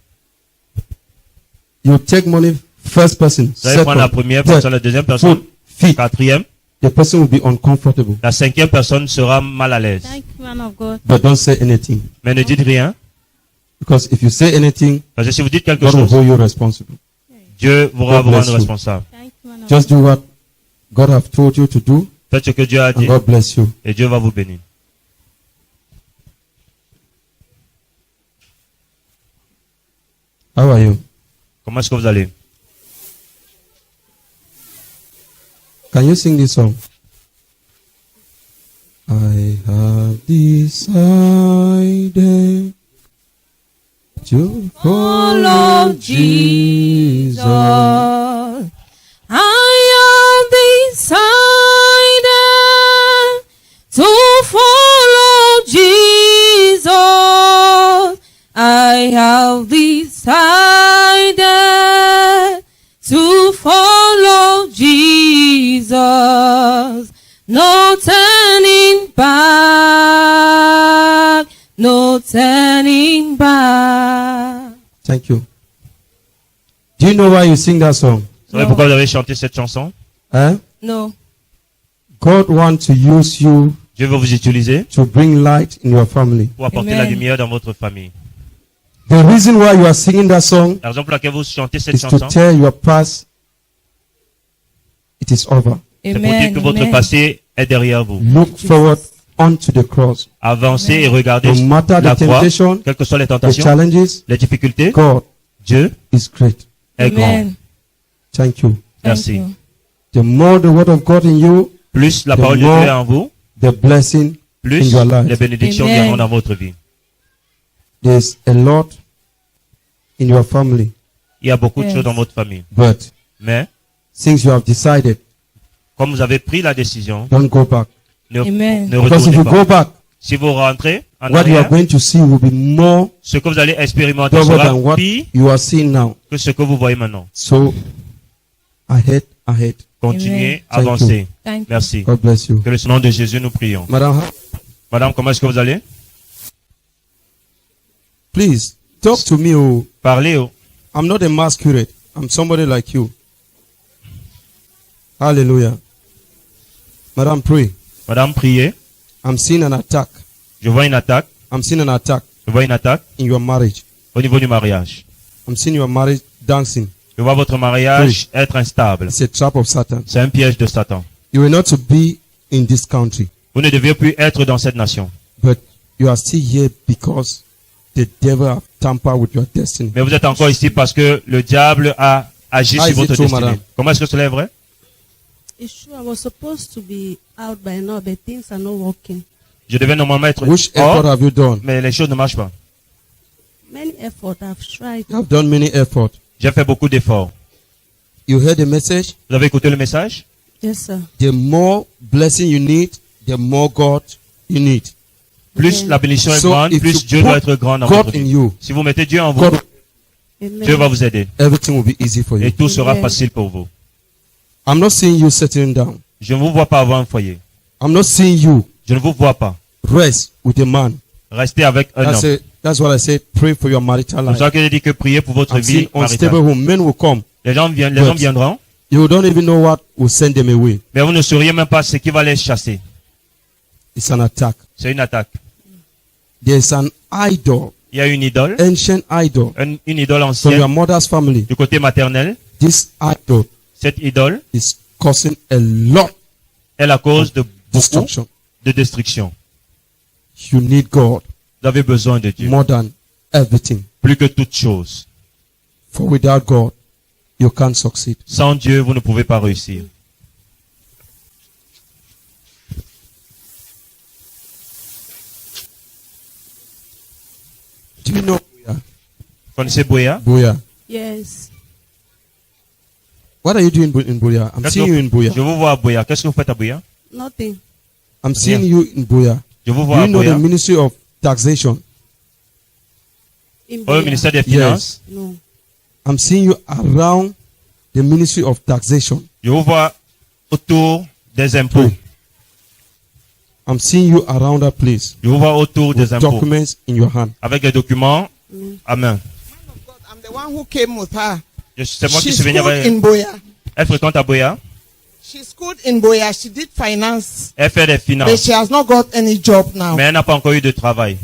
you take money, first person, vous allez prendre la second, première third, personne, la deuxième personne, fourth, fifth. 4e, The person will be uncomfortable. la 5e personne sera mal à l'aise. Thank you, man of God. But don't say anything. Mais ne dites rien, Because if you say anything, parce que si vous dites quelque God will chose, hold you responsible. Dieu vous God bless rendre you. responsable. Thank you, man of Just do what God have told you to do, Faites ce que Dieu a and dit God bless you. et Dieu va vous bénir. How are you? Comment est-ce que vous allez? Can you sing this song? I have decided to follow Jesus. I have decided to follow Jesus. I have decided to follow Jesus. No turning back, no turning back. Thank you. Do you know why you sing that song? Vous savez pourquoi vous avez chanté cette chanson? Eh? No. God wants to use you Dieu veut vous utiliser to bring light in your family. pour apporter Amen. la lumière dans votre famille. The reason why you are singing that song La raison pour laquelle vous chantez cette is to chanson, tell your past it is over. c'est pour dire Amen. que votre Amen. passé est derrière vous. Look forward onto the cross. Avancez et regardez No matter la the croix, temptation, quelles que soient les the tentations, challenges, les difficultés. God Dieu is great. est grand. Amen. Thank you. Merci. Thank you. The more the word of God in you, Plus la The parole de more Dieu est en vous, the blessing in plus your life. les bénédictions Amen. viendront dans votre vie. There's a lot in your family, Il y a beaucoup de Yes. choses dans votre famille. but Mais, since you have decided, comme vous avez pris la décision, don't go back. Amen. ne Because if you retournez go pas. back, Si vous rentrez en what you are arrière, going to see will be more ce que vous allez expérimenter double sera than what pire you are seeing now. que ce que vous voyez maintenant. So, ahead. Continuez, Amen. avancez. Thank you. Merci. God bless you. Que le nom de Jésus nous prions. Madam, Madame, comment est-ce que vous allez? please talk to me. Oh, Parlez. Oh. I'm not a masquerade. I'm somebody like you. Hallelujah. Madam, pray. Madame, priez. I'm seeing an attack. Je vois une attaque. I'm seeing an attack Je vois une attaque in your marriage. au niveau du mariage. I'm seeing your marriage dancing. Je vois votre mariage être instable. It's a trap of Satan. C'est un piège de Satan. You were not to be in this country, Vous ne devez plus être dans cette nation. but you are still here because the devil have tampered with your destiny. Mais vous êtes encore ici parce que le diable a agi Ah, sur is it votre true, destinée. madame? Comment est-ce que cela est vrai? It's true. I was supposed to be out by now, but things are not working. Je devais normalement être Which effort hors, have you done? mais les choses ne marchent pas. Many effort I've tried. You have done many efforts. J'ai fait beaucoup d'efforts. You heard the message? Vous avez écouté le message? Yes, sir. The more blessing you need, the more God you need. Plus Amen. la bénédiction est So grande, if plus you Dieu put doit être grand dans God votre in vie. you, Si vous mettez Dieu en vous, God, Amen. Dieu va vous aider. everything will be easy for Et you. tout sera Amen. facile pour vous. I'm not seeing you settling down. Je ne vous vois pas avoir un foyer. I'm not seeing you Je ne vous vois pas rest with a man. rester avec un homme. That's what I said. Pray for your marital C'est pour life. ça que j'ai dit que priez pour votre I'm vie seeing unstable maritale. home. Men will come. Les hommes But- viendront, You don't even know what will send them away. mais vous ne sauriez même pas ce qui va les chasser. It's an attack. C'est une attaque. There's an idol, Il y a une idole, ancient idol une idole from your ancienne mother's family. du côté maternel. This idol Cette idole is causing a lot est la cause de beaucoup destruction. de destruction. You need God Vous avez besoin de Dieu. more than everything. Plus que toute chose. For without God, you can't succeed. Sans Dieu, vous ne pouvez pas réussir. Do you know Vous connaissez Boya? Boya? Yes. What are you doing in Buea? I'm Qu'est-ce seeing que you in Buea. Je vous vois à Buea. Qu'est-ce que vous faites à Buea? Nothing. I'm seeing Rien. you in Buea. Je vous Do vois à you know the Buea. Ministry of Taxation? In Au Buea. ministère des Finances. No. I'm seeing you around the Ministry of Taxation. Je vous vois autour des impôts. I'm seeing you around that place Je vous vois autour with des impôts. documents in your hand. Avec des documents à main. I'm the one who came with her. C'est moi qui She suis venu schooled avec in elle. Buea. Elle fréquente à Buea. She schooled in Buea. She did finance. Elle fait des But finances. she has not got any job now. Mais elle n'a pas encore eu de travail.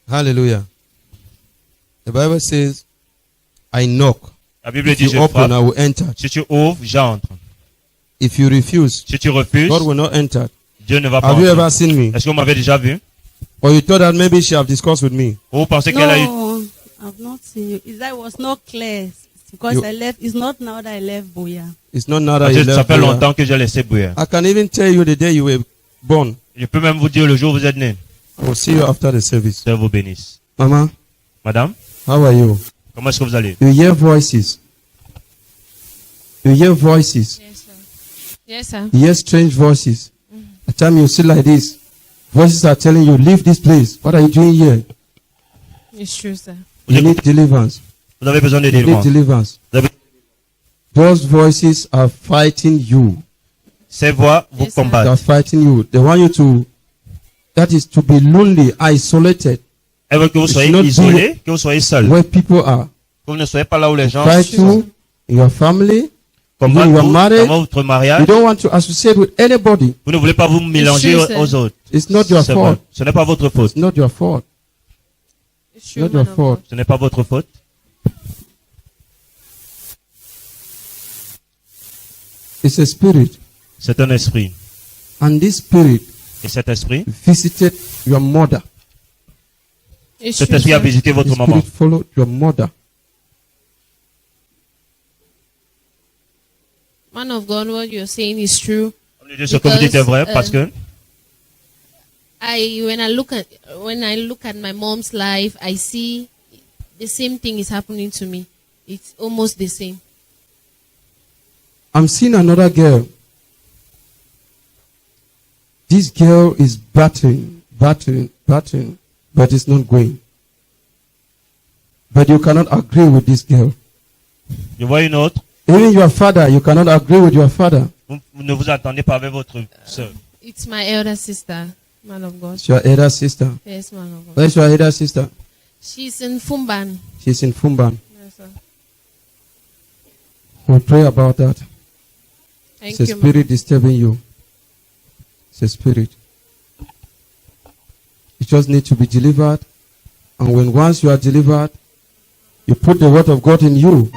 Hallelujah. The Bible says, I knock. La Bible If dit, je you open, I frappe. will enter. Si tu ouvres, j'entre. If you refuse, Si tu refuses, God will not enter. Dieu ne va pas Have you entrer. ever seen me? Est-ce que vous m'avez déjà vu? Or you thought that maybe she have discussed with me? Ou vous pensez qu'elle a eu... No, I've not seen you. Is that it was not clear because You- I left. It's not now that I left Buea. It's not now that Parce you que ça left fait Buea. longtemps que j'ai laissé Buea. I can even tell you the day you were born. Je peux même vous dire le jour où vous êtes né. I will see you after the service. Dieu vous bénisse. Mama, Madame, how are you? comment est-ce que vous allez? You hear voices. You hear voices. Yes, sir. You hear strange voices. At time you sit like this. Voices are telling you, leave this place. What are you doing here? It's true, sir. You need deliverance. Vous avez besoin de You need délivrance. deliverance. Vous avez- Those voices are fighting you. Ces voix vous They are combattent. fighting you. They want you to, that is to be lonely, isolated. Elles veulent que vous You soyez should not isolé, que vous soyez seul. Where people are. Que vous ne soyez pas là où les gens Fight sont. you in your family. Combattre When you are vous married, dans votre mariage. you don't want to associate with anybody. Vous ne voulez pas vous mélanger true, sir. aux autres. It's not your C'est fault. vrai. Ce n'est pas votre faute. It's not your fault. It's It's true, not your man of fault. Ce n'est pas votre faute. It's a spirit. C'est un esprit. And this spirit Et cet esprit, visited your mother. It's cet true, esprit a sir. visité votre The maman. spirit followed your mother. Man of God, what you're saying is true. Ce que vous dites est vrai Because, parce que when I look at my mom's life, I see the same thing is happening to me. It's almost the same. I'm seeing another girl. This girl is battering, but it's not going. But you cannot agree with this girl. je vois une autre. Even your father, you cannot agree with your father. Vous ne vous attendez pas avec votre soeur. It's my elder sister, man of God. It's your elder sister. Yes, man of God. Where's your elder sister? She's in Fumban. She's in Fumban. Yes, sir. We'll pray about that. Thank It's a you, spirit disturbing you. It's a spirit. You just need to be delivered. And once you are delivered, you put the word of God in you.